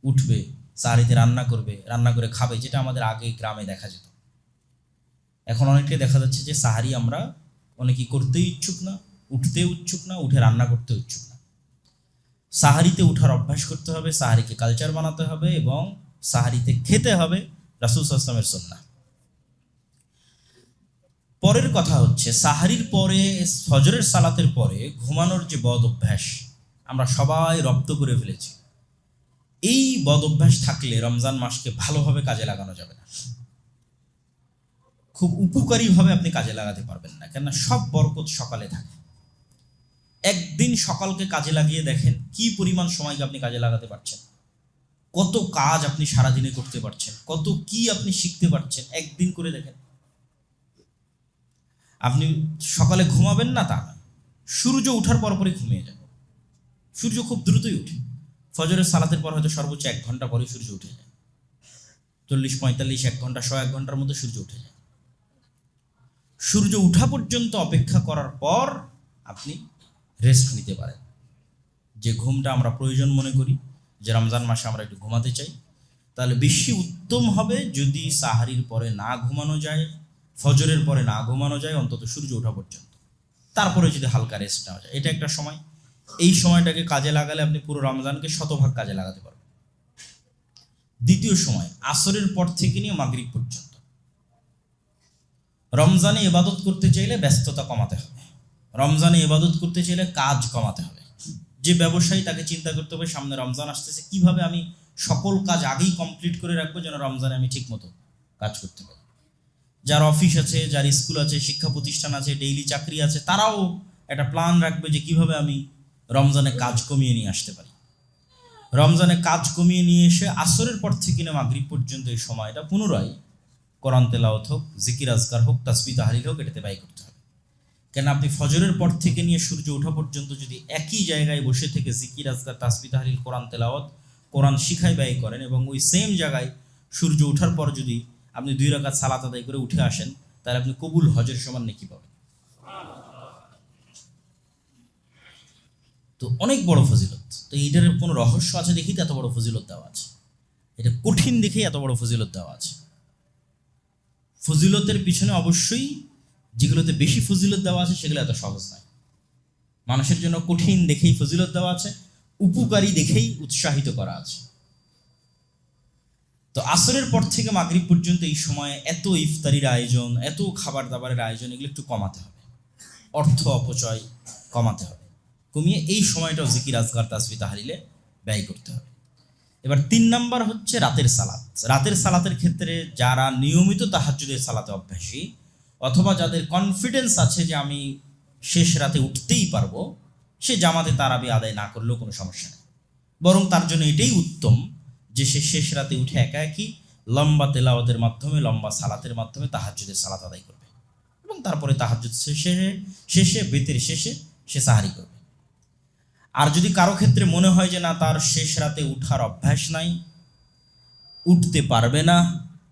উঠবে, সাহারিতে রান্না করবে, রান্না করে খাবে, যেটা আমাদের আগে গ্রামে দেখা যেত। এখন অনেকটাই দেখা যাচ্ছে যে সাহারি আমরা অনেকেই করতেই ইচ্ছুক না, উঠতে ইচ্ছুক না, উঠে রান্না করতে ইচ্ছুক না। সাহারিতে উঠার অভ্যাস করতে হবে, সাহারিকে কালচার বানাতে হবে এবং সাহারিতে খেতে হবে রাসূল সাল্লাল্লাহু আলাইহি ওয়াসাল্লামের সুন্নাহ। পরের কথা হচ্ছে সাহারির পরে, ফজরের সালাতের পরে ঘুমানোর যে বদ অভ্যাস আমরা সবাই রপ্ত করে ফেলেছি, এই বদ অভ্যাস থাকলে রমজান মাসকে ভালোভাবে কাজে লাগানো যাবে না, খুব উপকারীভাবে আপনি কাজে লাগাতে পারবেন না। কেননা সব বরকত সকালে থাকে। একদিন সকালকে কাজে লাগিয়ে দেখেন কি পরিমাণ সময়কে আপনি কাজে লাগাতে পারছেন, কত কাজ আপনি সারাদিনে করতে পারছেন, কত কি আপনি শিখতে পারছেন, একদিন করে দেখেন। আপনি সকালে ঘুমাবেন না তা নয়, সূর্য ওঠার পরপরই ঘুমিয়ে যান। সূর্য খুব দ্রুতই উঠে, ফজরের সালাতের পর হয়তো সর্বোচ্চ 1 ঘন্টা পরে সূর্য উঠে যায়, 40-45 1 ঘন্টা 100 1 ঘন্টার মধ্যে সূর্য উঠে যায়। সূর্য উঠা পর্যন্ত অপেক্ষা করার পর আপনি রেস্ট নিতে পারেন। যে ঘুমটা আমরা প্রয়োজন মনে করি, যে রমজান মাসে আমরা একটু ঘুমাতে চাই, তাহলে বেশি উত্তম হবে যদি সাহারির পরে না ঘুমানো যায়, ফজরের পরে না ঘুমানো যায়, অন্তত সূর্য ওঠা পর্যন্ত। তারপরে যদি হালকা রেস্ট নেওয়া যায়, এটা একটা সময়। এই সময়টাকে কাজে লাগালে আপনি পুরো রমজানকে শতভাগ কাজে লাগাতে পারবেন। দ্বিতীয় সময় আসরের পর থেকে নিয়ে মাগরিব পর্যন্ত। রমজানে ইবাদত করতে চাইলে ব্যস্ততা কমাতে হবে, রমজানে ইবাদত করতে চাইলে কাজ কমাতে হবে। যে ব্যবসায়ী তাকে চিন্তা করতে হবে সামনে রমজান আসতেছে, কিভাবে আমি সকল কাজ আগেই কমপ্লিট করে রাখবো যেন রমজানে আমি ঠিক মতো কাজ করতে পারি। যার অফিস আছে, যার স্কুল আছে, শিক্ষা প্রতিষ্ঠান আছে, ডেইলি চাকরি আছে, তারাও একটা প্ল্যান রাখবে যে কিভাবে আমি রমজানে কাজ কমিয়ে নিয়ে আসতে পারি। রমজানে কাজ কমিয়ে নিয়ে এসে আসরের পর থেকে না মাগরিব পর্যন্ত এই সময়টা পুনরায় কোরআন তেলাওয়াত হোক, জিকির আজকার হোক, তাসবিহ তাহলিল হোক, এটাতে ব্যয় করতে হবে। কেন আপনি ফজরের পর থেকে নিয়ে সূর্য ওঠা পর্যন্ত যদি একই জায়গায় বসে থেকে জিকির আজকার, তাসবিহ তাহলিল, কোরআন তেলাওয়াত, কোরআন শিখায় ব্যয় করেন এবং ওই সেম জায়গায় সূর্য ওঠার পর যদি আপনি 2 রাকাত সালাত আদায় করে উঠে আসেন, তাহলে আপনি কবুল হজের সমান নেকি পাবেন। তো অনেক বড় ফজিলত। তো এইটার কোনো রহস্য আছে দেখি তো এত বড় ফজিলত দেওয়া আছে, এটা কঠিন দেখেই এত বড় ফজিলত দেওয়া আছে। ফজিলতের পিছনে অবশ্যই যেগুলোতে বেশি ফজিলত দেওয়া আছে সেগুলো এত সহজ নয়। মানুষের জন্য কঠিন দেখেই ফজিলত দেওয়া আছে, উপকারী দেখেই উৎসাহিত করা আছে। তো আসরের পর থেকে মাগরিব পর্যন্ত এই সময়ে এত ইফতারির আয়োজন, এত খাবার দাবারের আয়োজন, এগুলো একটু কমাতে হবে। অর্থ অপচয় কমাতে হবে, কমিয়ে এই সময়টাও জিকির আজকার, তাসবিহ তাহলিলে ব্যয় করতে হবে। এবার 3 নাম্বার হচ্ছে রাতের সালাত। রাতের সালাতের ক্ষেত্রে যারা নিয়মিত তাহাজ্জুদের সালাতে অভ্যাসী, অথবা যাদের কনফিডেন্স আছে যে আমি শেষ রাতে উঠতেই পারবো, সে জামাতে তারাবি আদায় না করলেও কোনো সমস্যা নেই। বরং তার জন্য এটাই উত্তম যে সে শেষ রাতে উঠে একা একই লম্বা তেলাওয়াতের মাধ্যমে, লম্বা সালাতের মাধ্যমে তাহাজ্জুদের সালাত আদায় করবে এবং তারপরে তাহাজ্জুদ শেষে বেতের শেষে সে সাহারি করবে। আর যদি কারো ক্ষেত্রে মনে হয় যে না, তার শেষ রাতে উঠার অভ্যাস নাই, উঠতে পারবে না,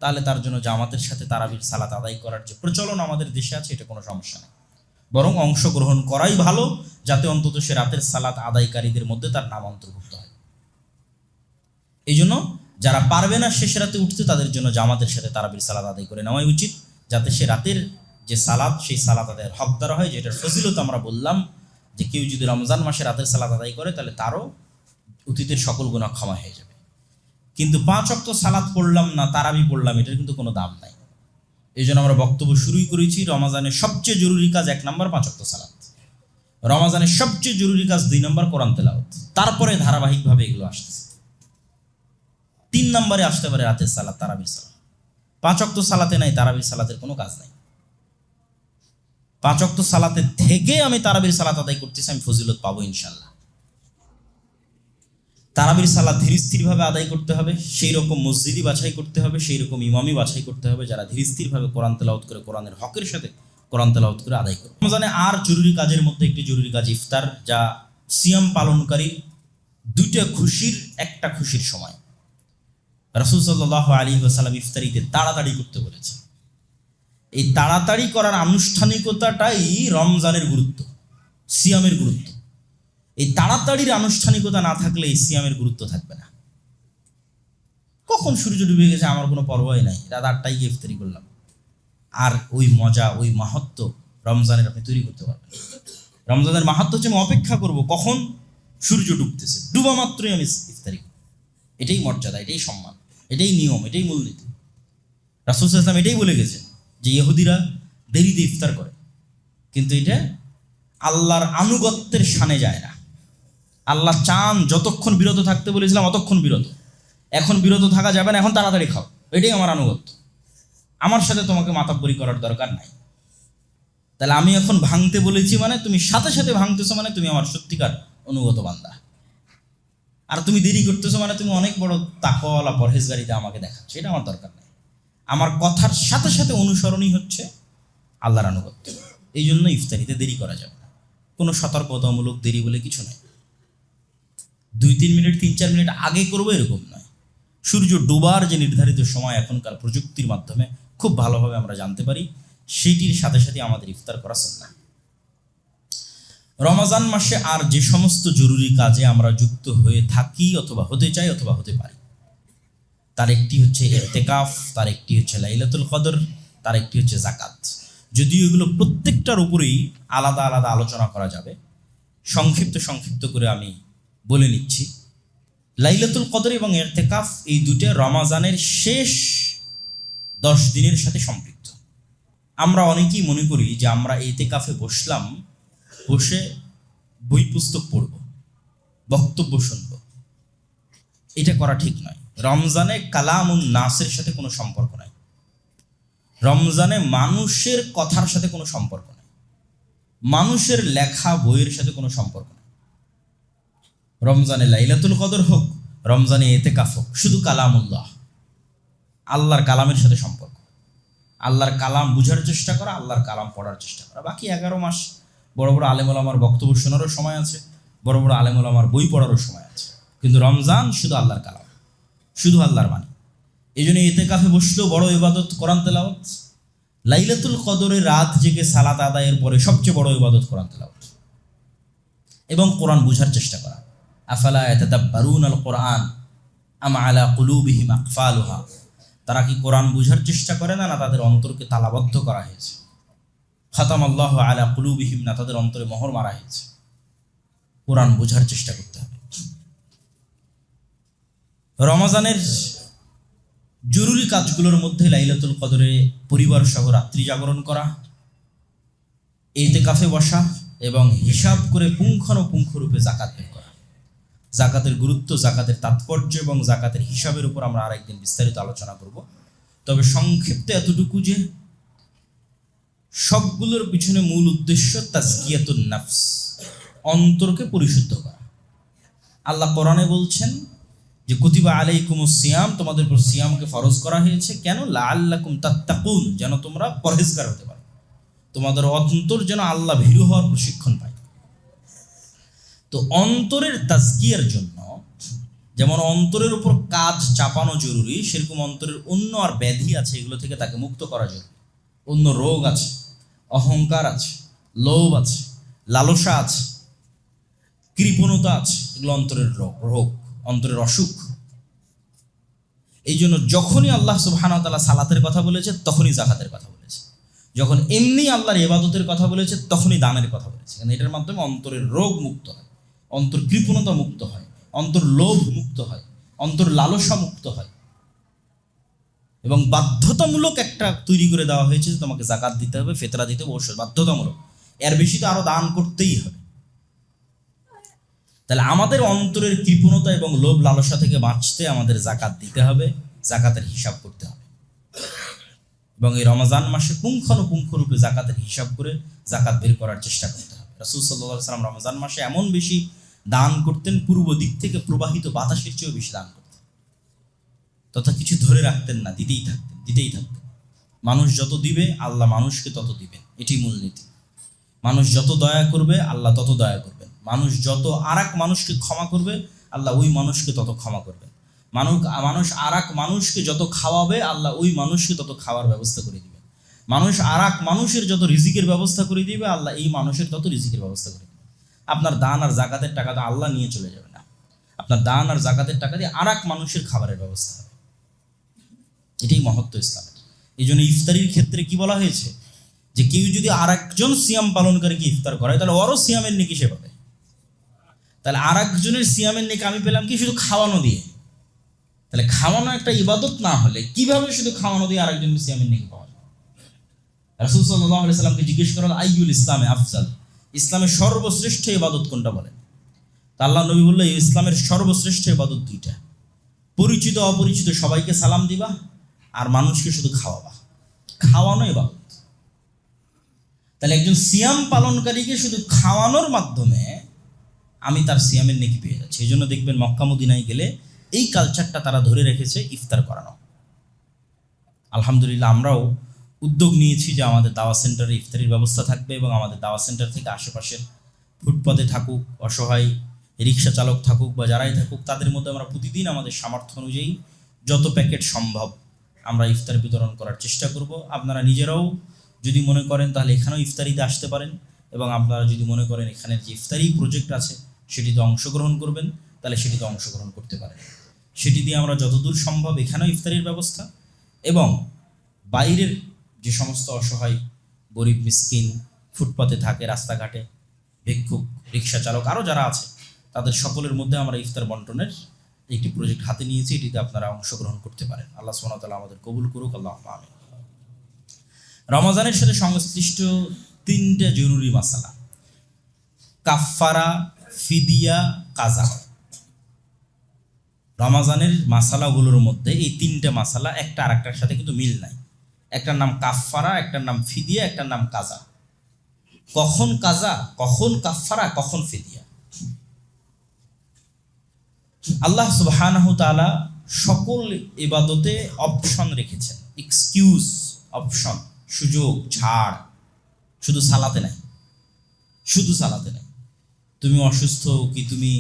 তাহলে তার জন্য জামাতের সাথে তারাবির সালাত আদায় করার যে প্রচলন আমাদের দেশে আছে, এটা কোনো সমস্যা নেই। বরং অংশগ্রহণ করাই ভালো, যাতে অন্তত সে রাতের সালাত আদায়কারীদের মধ্যে তার নাম অন্তর্ভুক্ত হয়। এই জন্য যারা পারবে না শেষ রাতে উঠতে, তাদের জন্য জামাতের সাথে তারাবির সালাত আদায় করে নেওয়াই উচিত, যাতে সে রাতের যে সালাত, সেই সালাত আদায়ের হকদার হয়। যেটার ফজিলত আমরা বললাম যে কেউ যদি রমজান মাসে রাতের সালাত আদায় করে, তাহলে তারও অতীতের সকল গুনাহ ক্ষমা হয়ে যাবে। কিন্তু 5 ওয়াক্ত সালাত পড়লাম না, তারাবি পড়লাম, এটার কিন্তু কোনো দাম নাই। এই জন্য আমরা বক্তব্য শুরুই করেছি, রমাজানের সবচেয়ে জরুরি কাজ 1 নম্বর 5 ওয়াক্ত সালাত, রমাজানের সবচেয়ে জরুরি কাজ 2 নম্বর কোরআন তেলাওয়াত, তারপরে ধারাবাহিকভাবে এগুলো আসতেছে। 3 নম্বরে আসতে পারে রাতের সালাত, তারাবির সালাত। 5 ওয়াক্ত সালাতে নাই, তারাবির সালাতের কোনো কাজ নাই। 5 ওয়াক্ত সালাতে থেকে আমি তারাবির সালাত আদায় করতেছি, আমি ফজিলত পাবো ইনশাল্লাহ। তারাবির সালাত ধীর স্থিরভাবে আদায় করতে হবে, সেই রকম মসজিদই বাছাই করতে হবে, সেই রকম ইমামই বাছাই করতে হবে, যারা ধীর স্থিরভাবে কোরআন তেলাওয়াত করে, কোরআনের হকের সাথে কোরআন তেলাওয়াত করে আদায় করবে। রমজানে আর জরুরি কাজের মধ্যে একটি জরুরি কাজ ইফতার, যা সিয়াম পালনকারী 2টা খুশির একটা খুশির সময়। রাসূল সাল্লাল্লাহু আলাইহি ওয়াসাল্লাম ইফতারিতে তাড়াতাড়ি করতে বলেছেন। এই তাড়াতাড়ি করার আনুষ্ঠানিকতাটাই রমজানের গুরুত্ব, সিয়ামের গুরুত্ব। এই তাড়াতাড়ির আনুষ্ঠানিকতা না থাকলে এই সিয়ামের গুরুত্ব থাকবে না। কখন সূর্য ডুবে গেছে আমার কোনো পরোয়াই নাই, রাত 8টায় গিয়ে ইফতারি করলাম, আর ওই মজা, ওই মাহাত্ম্য রমজানের আপনি তৈরি করতে পারবেন। রমজানের মাহাত্ম্য হচ্ছে আমি অপেক্ষা করব কখন সূর্য ডুবতেছে, ডুবা মাত্রই আমি ইফতারি করব। এটাই মর্যাদা, এটাই সম্মান, এটাই নিয়ম, এটাই মূলনীতি। রাসূল সাল্লাল্লাহু আলাইহি ওয়াসাল্লাম এটাই বলে গেছেন যে ইহুদিরা দেরিতে ইফতার করে, কিন্তু এটা আল্লাহর আনুগত্যের শানে যায় না। আল্লাহ চান যতক্ষণ বিরত থাকতে বলেছিলাম অতক্ষণ বিরত, এখন বিরত থাকা যাবে না, এখন তাড়াতাড়ি খাও, এটাই আমার আনুগত্য। আমার সাথে তোমাকে মাতাব্বরি করার দরকার নাই। তাহলে আমি এখন ভাঙতে বলেছি মানে তুমি সাথে সাথে ভাঙতেছো, মানে তুমি আমার সত্যিকার অনুগত বান্দা। আর তুমি দেরি করতেছো মানে তুমি অনেক বড় তাকওয়ালা পরহেজগারিতে আমাকে দেখাচ্ছ, এটা আমার দরকার নেই। আমার কথার সাথে সাথে অনুসরণই হচ্ছে আল্লাহর আনুগত্য। এই জন্য ইফতারিতে দেরি করা যাবে না। কোনো সতর্কতামূলক দেরি বলে কিছু নয়। 2-3 মিনিট 3-4 মিনিট আগে করবো এরকম নয়। সূর্য ডোবার যে নির্ধারিত সময় এখনকার প্রযুক্তির মাধ্যমে খুব ভালোভাবে আমরা জানতে পারি, সেইটির সাথে সাথে আমাদের ইফতার করা সুন্নাহ। রমজান মাসে আর যে সমস্ত জরুরি কাজে আমরা যুক্ত হয়ে থাকি অথবা হতে চাই অথবা হতে পারি, তার একটি হচ্ছে ইতিকাফ, তার একটি হচ্ছে লাইলাতুল কদর, তার একটি হচ্ছে যাকাত। যদিও এগুলো প্রত্যেকটার উপরেই আলাদা আলাদা আলোচনা করা যাবে, সংক্ষিপ্ত করে আমি বলে নিচ্ছি। লাইলাতুল কদর এবং ইতিকাফ এই দুটো রমজানের শেষ 10 দিনের সাথে সম্পৃক্ত। আমরা অনেকেই মনে করি যে আমরা ইতিকাফে বসলাম, বসে বই পুস্তক পড়ব, বক্তব্য শুনব। এটা করা ঠিক নয়। রমজানে কালামুন নাসের সাথে কোনো সম্পর্ক নাই। রমজানে মানুষের কথার সাথে কোনো সম্পর্ক নাই। মানুষের লেখা বইয়ের সাথে কোনো সম্পর্ক নাই। রমজানে লাইলাতুল কদর হোক, রমজানে ইতিকাফ হোক, শুধু কালামুল্লাহ, আল্লাহর কালামের সাথে সম্পর্ক। আল্লাহর কালাম বুঝার চেষ্টা করা, আল্লাহর কালাম পড়ার চেষ্টা করা। বাকি 11 মাস বড় বড় আলেম ওলামার বক্তব্য শোনারও সময় আছে, বড় বড় আলেম ওলামার বই পড়ারও সময় আছে। কিন্তু রমজান শুধু আল্লাহর কালাম, শুধু আল্লাহর বাণী। এই জন্য ইতিকাফে বসলেও বড় ইবাদত কোরআন তেলাওয়াত। লাইলাতুল কদরের রাত জেগে সালাত আদায়ের পরে সবচেয়ে বড় ইবাদত কোরআন তেলাওয়াত এবং কোরআন বুঝার চেষ্টা করা। আফালা ইয়াতাদাব্বারুনাল কোরআন আম আলা কুলুবিহিম আকফালুহা। তারা কি কোরআন বুঝার চেষ্টা করে না, না তাদের অন্তরকে তালাবদ্ধ করা হয়েছে? খাতামাল্লাহু আলা কুলুবিহিম, না তাদের অন্তরে মোহর মারা হয়েছে? কোরআন বুঝার চেষ্টা করতে হবে। রমজানের জরুরি কাজগুলোর মধ্যে লাইলাতুল কদরে পরিবার সহ রাত্রি জাগরণ করা, ইতিকাফে বসা এবং হিসাব করে পুঙ্খানুপুঙ্খ রূপে যাকাত বের করা। যাকাতের গুরুত্ব, যাকাতের তাৎপর্য এবং যাকাতের হিসাবের উপর আমরা আরেকদিন বিস্তারিত আলোচনা করব। তবে সংক্ষিপ্ত এতটুকু যে সবগুলোর পিছনে মূল উদ্দেশ্য তাজকিয়াতুন নাফস, অন্তরকে পরিশুদ্ধ করা। আল্লাহ কোরআনে বলছেন যে কুতিবা আলাইকুমুস সিয়াম, তোমাদের উপর সিয়ামকে ফরজ করা হয়েছে। কেন? লাআল্লাকুম তাত্তাকুন, যেন তোমরা পরহেজগার হতে পারো, তোমাদের অন্তর যেন আল্লাহ ভীরু হওয়ার প্রশিক্ষণ পায়। তো অন্তরের তাজকিয়ার জন্য যেমন অন্তরের উপর কাজ চাপানো জরুরি, সেরকম অন্তরের অন্য আর ব্যাধি আছে, এগুলো থেকে তাকে মুক্ত করা জরুরি। অন্য রোগ আছে, অহংকার আছে, লোভ আছে, লালসা আছে, কৃপণতা আছে, এগুলো অন্তরের রোগ, অন্তরের অসুখ। এই জন্য যখনই আল্লাহ সুবহানাহু ওয়া তাআলা সালাতের কথা বলেছে তখনই যাকাতের কথা বলেছে, যখন এমনি আল্লাহর ইবাদতের কথা বলেছে তখনই দানের কথা বলেছে। কারণ এটার মাধ্যমে অন্তরের রোগ মুক্ত হয়, অন্তর কৃপণতা মুক্ত হয়, অন্তর লোভ মুক্ত হয়, অন্তর লালসা মুক্ত হয়। এবং বাধ্যতামূলক একটা তৈরি করে দেওয়া হয়েছে যে তোমাকে যাকাত দিতে হবে, ফিতরা দিতে হবে, অবশ্যই বাধ্যতামূলক। এর বেশি তো আরো দান করতেই হবে। তাহলে আমাদের অন্তরের কৃপণতা এবং লোভ লালসা থেকে বাঁচতে আমাদের যাকাত দিতে হবে, যাকাতের হিসাব করতে হবে। এবং এই রমজান মাসে পুঙ্খানুপুঙ্খ রূপে যাকাতের হিসাব করে যাকাত বের করার চেষ্টা করতে হবে। রাসূল সাল্লাল্লাহু আলাইহি ওয়াসাল্লাম রমজান মাসে এমন বেশি দান করতেন, পূর্ব দিক থেকে প্রবাহিত বাতাসের চেয়েও বেশি দান করতেন, তথা কিছু ধরে রাখতেন না, দিতেই থাকতেন। মানুষ যত দিবে আল্লাহ মানুষকে তত দিবেন, এটি মূলনীতি। মানুষ যত দয়া করবে আল্লাহ তত দয়া করবেন। মানুষ যত আরেক মানুষকে ক্ষমা করবে আল্লাহ ওই মানুষকে তত ক্ষমা করবেন। মানুষ আরেক মানুষকে যত খাওয়াবে আল্লাহ ওই মানুষকে তত খাওয়ার ব্যবস্থা করে দিবেন। মানুষ আরেক মানুষের যত রিজিকের ব্যবস্থা করে দিবে আল্লাহ এই মানুষের তত রিজিকের ব্যবস্থা করে দিবেন। আপনার দান আর যাকাতের টাকা তো আল্লাহ নিয়ে চলে যাবে না, আপনার দান আর যাকাতের টাকা দিয়ে আরেক মানুষের খাবারের ব্যবস্থা হবে। এটাই মহত্ব ইসলামের। এই জন্য ইফতারির ক্ষেত্রে কি বলা হয়েছে, যে কেউ যদি আরেকজন সিয়াম পালনকারীকে ইফতার করে তাহলে ওরও সিয়ামের নেকি সে পাবে। তাহলে আরেকজনের সিয়ামের নেকি আমি পেলাম কি শুধু খাওয়ানো দিয়ে? তাহলে খাওয়ানো একটা ইবাদত না হলে কিভাবে শুধু খাওয়ানো দিয়ে আরেকজনের সিয়ামের নেকি পাওয়া যায়? রাসূল সাল্লাল্লাহু আলাইহি সাল্লামকে জিজ্ঞেস করা আইয়ুল ইসলামে আফজাল, ইসলামের সর্বশ্রেষ্ঠ ইবাদত কোনটা বলেন? তা আল্লাহ নবী বললেন ইসলামের সর্বশ্রেষ্ঠ ইবাদত দুইটা, পরিচিত অপরিচিত সবাইকে সালাম দিবা আর মানুষকে শুধু খাওয়াবা। খাওয়ানো ইবাদত। তাহলে একজন সিয়াম পালনকারীকে শুধু খাওয়ানোর মাধ্যমে আমি তার সিয়ামের নেকি পেয়ে যাচ্ছি। এই জন্য দেখবেন মক্কা মদিনায় গেলে এই কালচারটা তারা ধরে রেখেছে, ইফতার করানো। আলহামদুলিল্লাহ আমরাও উদ্যোগ নিয়েছি যে আমাদের দাওয়া সেন্টারে ইফতারির ব্যবস্থা থাকবে এবং আমাদের দাওয়া সেন্টার থেকে আশেপাশের ফুটপাতে থাকুক, অসহায় রিক্সা চালক থাকুক বা যারাই থাকুক, তাদের মধ্যে আমরা প্রতিদিন আমাদের সামর্থ্য অনুযায়ী যত প্যাকেট সম্ভব আমরা ইফতার বিতরণ করার চেষ্টা করব। আপনারা নিজেরাও যদি মনে করেন তাহলে এখানেও ইফতারিতে আসতে পারেন, এবং আপনারা যদি মনে করেন এখানের যে ইফতারি প্রজেক্ট আছে সেটিতে অংশগ্রহণ করবেন তাহলে সেটিতে অংশগ্রহণ করতে পারেন। সেটি দিয়ে আমরা যতদূর সম্ভব এখানেও ইফতারির ব্যবস্থা এবং বাইরের যে সমস্ত অসহায় গরিব মিসকিন ফুটপাতে থাকে, রাস্তাঘাটে ভিক্ষুক, রিক্সা চালক, আরও যারা আছে তাদের সকলের মধ্যে আমরা ইফতার বন্টনের একটি প্রজেক্ট হাতে নিয়েছি। এটিতে আপনারা অংশগ্রহণ করতে পারেন। আল্লাহ সুবহানাহু ওয়া তাআলা আমাদের কবুল করুক, আল্লাহুম্মা আমিন। রমজানের সাথে সংশ্লিষ্ট তিনটা জরুরি মাসালা: কাফফারা, ফিদিয়া, কাজা। রমজানের মাসালাগুলোর মধ্যে এই তিনটা মাসালা একটা আরেকটার সাথে কিন্তু মিল নাই। একটার নাম কাফফারা, একটার নাম ফিদিয়া, একটার নাম কাজা। কখন কাজা, কখন কাফফারা, কখন ফিদিয়া? আল্লাহ সুবহানাহু তাআলা সকল ইবাদতে অপশন রেখেছেন, এক্সকিউজ, অপশন, সুযোগ, ছাড়। শুধু সালাতে নাই, শুধু সালাতে নাই। তুমি অসুস্থ কি, তুমি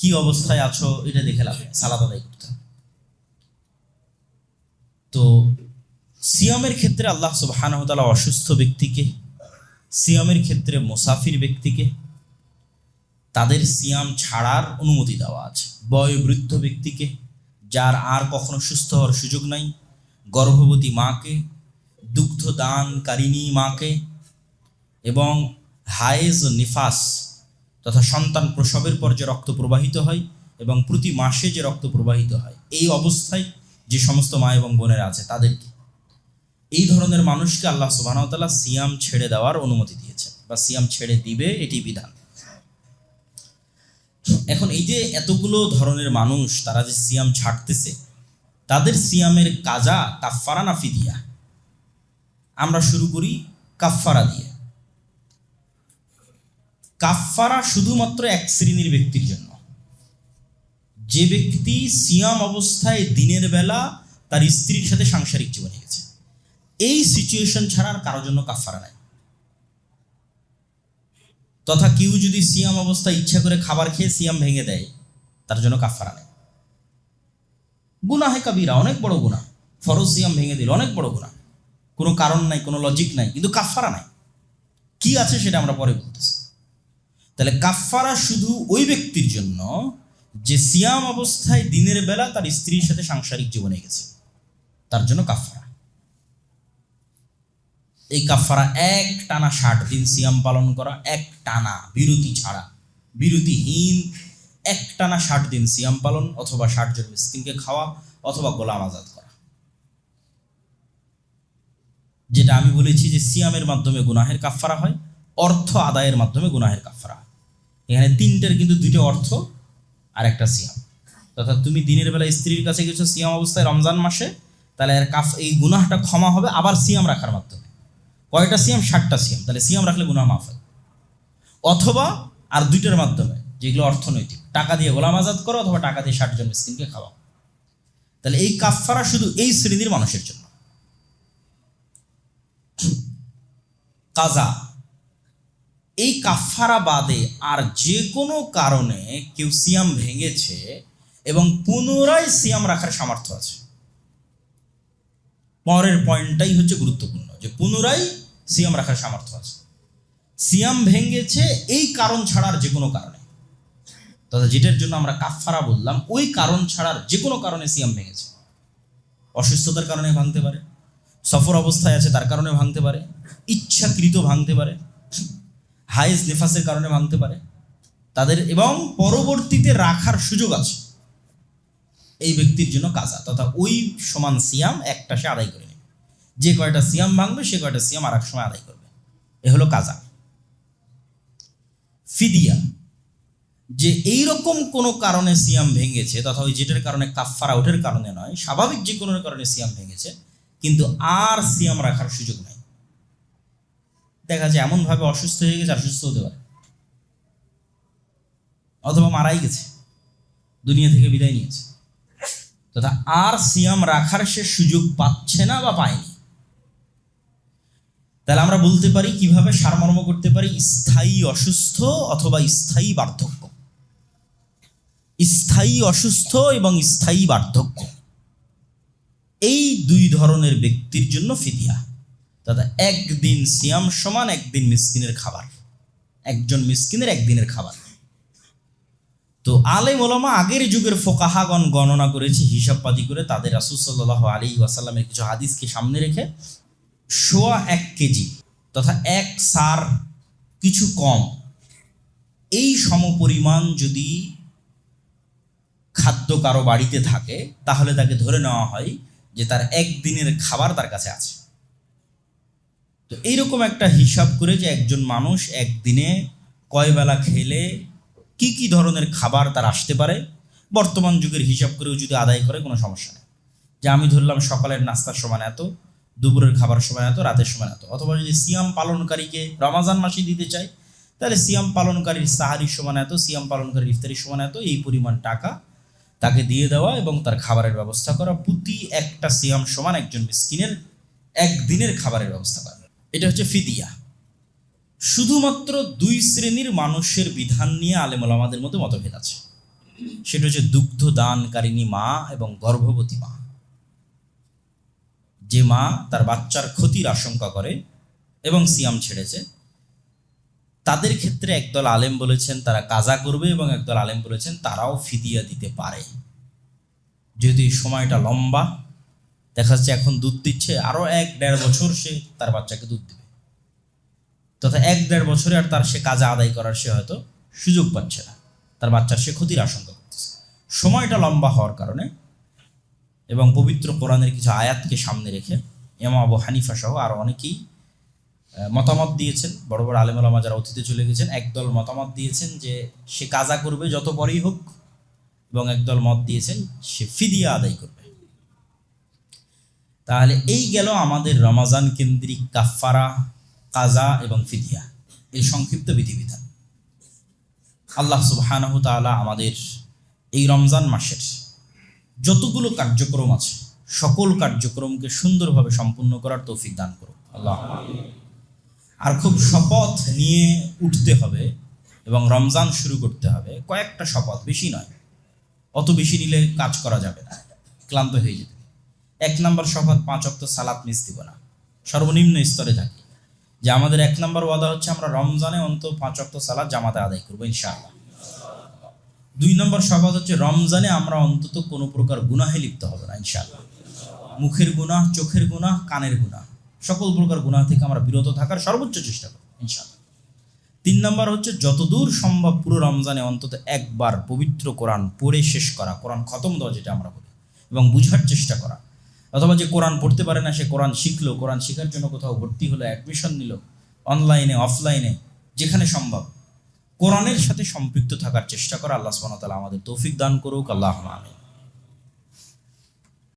কি অবস্থায় আছো এটা দেখে লাভ নেই, সালাত আদায় করতে হবে। তো সিয়ামের ক্ষেত্রে আল্লাহ সুবহানাহু তাআলা অসুস্থ ব্যক্তিকে, সিয়ামের ক্ষেত্রে মুসাফির ব্যক্তিকে তাদের সিয়াম ছাড়ার অনুমতি দেওয়া আছে। বয়োবৃদ্ধ ব্যক্তিকে, যার আর কখনো সুস্থ হওয়ার সুযোগ নাই, গর্ভবতী মাকে, দুগ্ধ দানকারিণী মাকে এবং হায়েজ নিফাস তথা সন্তান প্রসবের পর যে রক্ত প্রবাহিত হয় এবং প্রতি মাসে যে রক্ত প্রবাহিত হয়, এই অবস্থায় যে সমস্ত মা এবং বোনেরা আছে তাদেরকে, এই ধরনের মানুষকে আল্লাহ সুবহানাহু ওয়া তাআলা সিয়াম ছেড়ে দেওয়ার অনুমতি দিয়েছেন বা সিয়াম ছেড়ে দিবে, এটি বিধান। এখন এই যে এতগুলো ধরনের মানুষ তারা যে সিয়াম ছাড়তেছে, তাদের সিয়ামের কাজা, কাফফারা না ফিদিয়া? আমরা শুরু করি কাফফারা দিয়ে। কাফফারা শুধুমাত্র এক শ্রেণীর ব্যক্তির জন্য, যে ব্যক্তি সিয়াম অবস্থায় দিনের বেলা তার স্ত্রীর সাথে সাংসারিক জীবনে গেছে। এই সিচুয়েশন ছাড়া আর কারোর জন্য কাফফারা নাই। তথা কেউ যদি সিয়াম অবস্থায় ইচ্ছা করে খাবার খেয়ে সিয়াম ভেঙে দেয়, তার জন্য কাফফারা নেই। গুনাহে কাবিরা, অনেক বড় গুনাহ, ফরজ সিয়াম ভেঙে দিল, অনেক বড় গুনাহ, কোনো কারণ নাই, কোনো লজিক নাই, কিন্তু কাফফারা নাই। কি আছে সেটা আমরা পরে বলতেছি। তাহলে কাফফারা শুধু ওই ব্যক্তির জন্য যে সিয়াম অবস্থায় দিনের বেলা তার স্ত্রীর সাথে সাংসারিক জীবনে গেছে, তার জন্য কাফফারা। এই কাফফারা এক টানা 60 দিন সিয়াম পালন করা, এক টানা, বিরতি ছাড়া, বিরতিহীন এক টানা 60 দিন সিয়াম পালন, অথবা 60 জন মিসকিনকে খাওয়া, অথবা গোলাম আজাদ করা। যেটা আমি বলেছি যে সিয়ামের মাধ্যমে গুনাহের কাফফারা হয়, অর্থ আদায়ের মাধ্যমে গুনাহের কাফফারা হয়। এখানে তিনটার কিন্তু দুইটা অর্থ আর একটা সিয়াম। তথা তুমি দিনের বেলা স্ত্রীর কাছে গেছো সিয়াম অবস্থায় রমজান মাসে, তাহলে এই গুনাহটা ক্ষমা হবে আবার সিয়াম রাখার মাধ্যমে। কয়টা সিয়াম? 60টা সিয়াম। তাহলে সিয়াম রাখলে গুনাহ মাফ হয়। অথবা আর দুইটার মাধ্যমে, যেগুলো অর্থনৈতিক, টাকা দিয়ে গোলাম আজাদ করো অথবা টাকা দিয়ে 60 জন মিসকিনকে খাওয়া। তাহলে এই কাফফারা শুধু এই শ্রেণীর মানুষের জন্য। কাজা, এই কাফফারা বাদে আর যে কোনো কারণে কেউ সিয়াম ভেঙেছে এবং পুনরায় সিয়াম রাখার সামর্থ্য আছে, পরের পয়েন্টটাই হচ্ছে গুরুত্বপূর্ণ, যে পুনরায় সিয়াম রাখার সামর্থ্য আছে। সিয়াম ভেঙেছে এই কারণ ছাড়ার যে কোনো কারণে, তথা যেটার জন্য আমরা কাফফারা বললাম, ওই কারণ ছাড়ার যে কোনো কারণে সিয়াম ভেঙেছে। অসুস্থতার কারণে ভাঙতে পারে, সফর অবস্থায় আছে তার কারণে ভাঙতে পারে, ইচ্ছাকৃত ভাঙতে পারে, হায়েজ নিফাসের কারণে ভাঙতে পারে তাদের, এবং পরবর্তীতে রাখার সুযোগ আছে, এই ব্যক্তির জন্য কাজা, তথা ওই সমান সিয়াম একটা সে আদায় করে নেবে। যে কয়টা সিয়াম ভাঙবে সে কয়টা সিয়াম আর এক সময় আদায় করবে, এ হলো কাজা। ফিদিয়া, যে এইরকম কোনো কারণে সিয়াম ভেঙেছে, তথা ওই যেটার কারণে কাফফারা ওঠের কারণে নয়, স্বাভাবিক যে কোনো কারণে সিয়াম ভেঙেছে, কিন্তু আর সিয়াম রাখার সুযোগ নাই। দেখা যায় এমনভাবে অসুস্থ হয়ে গেছে, আর সুস্থ হতে পারে, অথবা মারাই গেছে, দুনিয়া থেকে বিদায় নিয়েছে, তথা আর সিয়াম রাখার সে সুযোগ পাচ্ছে না বা পায়নি। তাহলে আমরা বলতে পারি কিভাবে সারমর্ম করতে পারি, স্থায়ী অসুস্থ অথবা স্থায়ী বার্ধক্য। স্থায়ী অসুস্থ এবং স্থায়ী বার্ধক্য, এই দুই ধরনের ব্যক্তির জন্য ফিদিয়া। দাদা একদিন সিয়াম সমান একদিন মিসকিনের খাবার, একজন মিসকিনের একদিনের খাবার। তো আলেম ওলামা আগের যুগের ফোকাহাগণ গণনা করেছে, হিসাবপাতি করে তাদের রাসূল সাল্লাল্লাহু আলাইহি ওয়াসাল্লামের কিছু হাদিসকে সামনে রেখে 1.25 কেজি তথা 1 সার কিছু কম, এই সমপরিমাণ যদি খাদ্য কারো বাড়িতে থাকে তাহলে তাকে ধরে নেওয়া হয় যে তার একদিনের খাবার তার কাছে আছে। তো এইরকম একটা হিসাব করে যে একজন মানুষ একদিনে কয় বেলা খেলে কি কি ধরনের খাবার তার আসতে পারে, বর্তমান যুগের হিসাব করেও যদি আদায় করে কোনো সমস্যা নেই। যে আমি ধরলাম সকালের নাস্তার সময় এত, দুপুরের খাবার সময় এত, রাতের সময় এত। অথবা যদি সিয়াম পালনকারীকে রমাজান মাসে দিতে চাই তাহলে সিয়াম পালনকারীর সাহারির সময় এত, সিয়াম পালনকারীর ইফতারির সময় এত, এই পরিমাণ টাকা তাকে দিয়ে দেওয়া এবং তার খাবারের ব্যবস্থা করা। প্রতি একটা সিয়াম সমান একজন মিসকিনের একদিনের খাবারের ব্যবস্থা করা, এটা হচ্ছে ফিদিয়া। শুধুমাত্র 2 শ্রেণীর মানুষের বিধান নিয়ে আলেম ওলামাদের মধ্যে মতভেদ আছে, সেটা হচ্ছে দুগ্ধ দানকারিণী মা এবং গর্ভবতী মা। যে মা তার বাচ্চার ক্ষতির আশঙ্কা করে এবং সিয়াম ছেড়েছে, তাদের ক্ষেত্রে একদল আলেম বলেছেন তারা কাজা করবে এবং একদল আলেম বলেছেন তারাও ফিদিয়া দিতে পারে। যদি সময়টা লম্বা, দেখা যাচ্ছে এখন দুধ দিচ্ছে, আরও 1-1.5 বছর সে তার বাচ্চাকে দুধ দেবে, তথা 1-1.5 বছরে আর তার সে কাজা আদায় করার সে হয়তো সুযোগ পাচ্ছে না, তার বাচ্চার সে ক্ষতির আশঙ্কা করতেছে। সময়টা লম্বা হওয়ার কারণে এবং পবিত্র কোরআনের কিছু আয়াতকে সামনে রেখে ইমাম আবু হানিফা সহ আরও অনেকেই মতামত দিয়েছেন। বড় বড় আলেম ওলামা যারা অতীতে চলে গেছেন, একদল মতামত দিয়েছেন যে সে কাজা করবে যত পরেই হোক, এবং একদল মত দিয়েছেন সে ফিদিয়া আদায় করবে। তাহলে এই গেল আমাদের রমাজান কেন্দ্রিক কাফারা, কাজা এবং ফিদিয়া, এই সংক্ষিপ্ত বিধিবিধান। আল্লাহ সুবহানাহু তাআলা আমাদের এই রমজান মাসের যতগুলো কার্যক্রম আছে সকল কার্যক্রমকে সুন্দরভাবে সম্পূর্ণ করার তৌফিক দান করুন আল্লাহ। আর খুব শপথ নিয়ে উঠতে হবে এবং রমজান শুরু করতে হবে, কয়েকটা শপথ, বেশি নয়, অত বেশি নিলে কাজ করা যাবে না, ক্লান্ত হয়ে যেতে। 1 নম্বর শপথ, 5 ওয়াক্ত সালাত মিস দিব না, সর্বনিম্ন স্তরে থাকি। যে আমাদের 1 নম্বর ওয়াদা হচ্ছে আমরা রমজানে অন্তত 5 ওয়াক্ত সালাত জামাতে আদায় করবো ইনশাআল্লাহ। 2 নম্বর শপথ হচ্ছে রমজানে আমরা অন্তত কোনো প্রকার গুনাহে লিপ্ত হবে না ইনশাআল্লাহ। মুখের গুনাহ, চোখের গুনাহ, কানের গুনাহ, সকল প্রকার গুনাহ থেকে আমরা বিরত থাকার সর্বোচ্চ চেষ্টা করব ইনশাআল্লাহ। 3 নম্বর হচ্ছে যতদূর সম্ভব পুরো রমজানে অন্তত একবার পবিত্র কোরআন পড়ে শেষ করা, কোরআন খতম দেওয়া যেটা আমরা বলি, এবং বুঝার চেষ্টা করা। অথবা যে কোরআন পড়তে পারে না সে কোরআন শিখলো, কোরআন শেখার জন্য কোথাও ভর্তি হলো, অ্যাডমিশন নিল, অনলাইনে অফলাইনে যেখানে সম্ভব কোরআনের সাথে সম্পৃক্ত থাকার চেষ্টা করা। আল্লাহ সুবহানাহু ওয়া তাআলা আমাদের তৌফিক দান করুক, আল্লাহুম্মা আমিন।